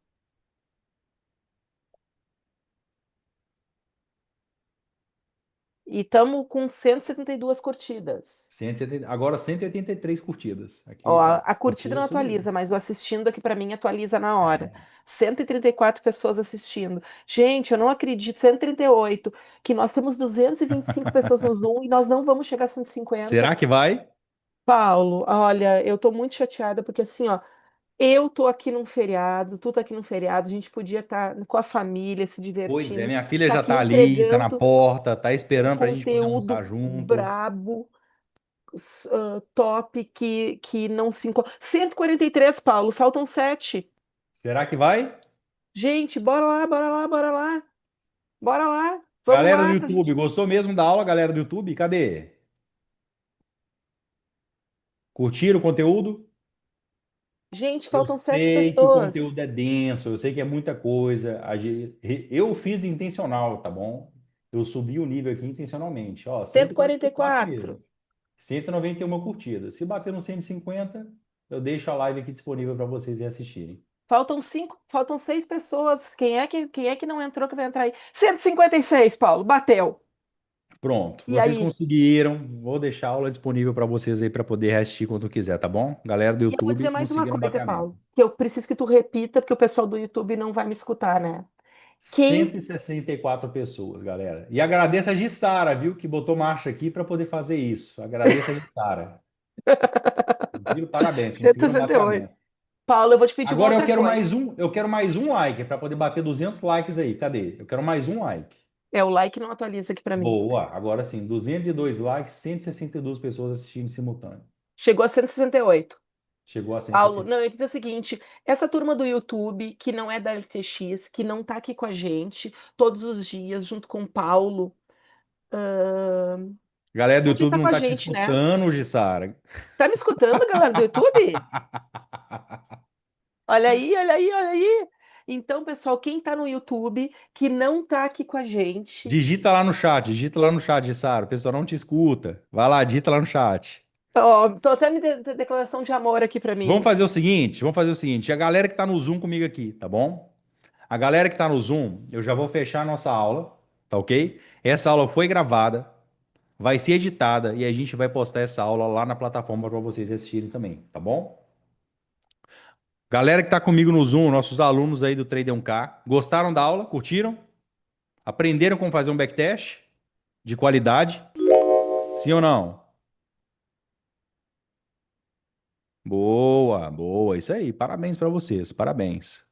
E estamos com 172 curtidas. 170, agora 183 curtidas. Ó, Aqui a a curtida curtida não subiu. atualiza, mas o assistindo aqui para mim atualiza na hora. 134 pessoas assistindo. Gente, eu não acredito, 138, que nós temos 225 pessoas no Zoom e nós não vamos chegar a 150. Será que vai? Paulo, olha, eu tô muito chateada porque assim, ó, eu tô aqui num feriado, tu tá aqui num feriado, a gente podia estar com a família, se Pois é, divertindo, minha filha tá já aqui tá ali, tá na entregando porta, tá esperando pra gente poder almoçar conteúdo junto. brabo, top, que não se encontra. 143, Paulo, faltam 7. Será que vai? Gente, bora lá, bora lá, bora lá, bora lá, vamos Galera do lá pra YouTube, gente. gostou mesmo da aula, galera do YouTube? Cadê? Curtiram o conteúdo? Gente, Eu faltam 7 sei que o pessoas. conteúdo é denso, eu sei que é muita coisa. Eu fiz intencional, tá bom? Eu subi o nível aqui intencionalmente. Ó, Cento e 144 quarenta e mesmo. quatro. 191 curtidas. Se bater no 150, eu deixo a live aqui disponível para vocês assistirem. Faltam 5, faltam 6 pessoas. Quem é que não entrou que vai entrar aí? 156, Paulo, bateu. Pronto, E vocês aí? conseguiram. Vou deixar a aula disponível para vocês aí para poder assistir quando quiser, tá bom? Galera do E eu vou YouTube, dizer mais uma conseguiram coisa, bater a meta. Paulo, que eu preciso que tu repita, porque o pessoal do YouTube não vai me escutar, né? Quem 164 pessoas, galera. E agradeço a Gissara, viu, que botou marcha aqui para poder fazer isso. Agradeço a Gissara. Viu? Parabéns, conseguiram bater a 168. meta. Paulo, eu vou te pedir uma Agora outra coisa. eu quero mais um like para poder bater 200 likes aí. Cadê? Eu quero mais um like. É, o like não atualiza aqui pra mim. Boa, agora sim, 202 likes, 162 pessoas assistindo simultâneo. Chegou a 168. Chegou a Paulo, 160. não, eu ia dizer o seguinte, essa turma do YouTube, que não é da LTX, que não tá aqui com a gente todos os dias, junto com o Paulo, ahn, Galera do podia YouTube estar com não a tá te gente, né? escutando, Gissara. Tá me escutando, galera do YouTube? Olha aí, olha aí, olha aí. Então, pessoal, quem tá no YouTube, que não tá aqui com a gente, Digita lá no chat, Gissara. O pessoal não te escuta. Vai lá, digita lá no chat. ó, tô até me declaração de amor aqui pra Vamos mim. fazer o seguinte, vamos fazer o seguinte. A galera que tá no Zoom comigo aqui, tá bom? A galera que tá no Zoom, eu já vou fechar a nossa aula, tá ok? Essa aula foi gravada, vai ser editada e a gente vai postar essa aula lá na plataforma para vocês assistirem também, tá bom? Galera que tá comigo no Zoom, nossos alunos aí do Trader 1K, gostaram da aula? Curtiram? Aprenderam como fazer um backtest de qualidade? Sim ou não? Boa, boa, isso aí. Parabéns para vocês, parabéns.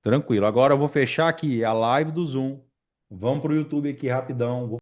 Tranquilo. Agora eu vou fechar aqui a live do Zoom. Vamos para o YouTube aqui rapidão.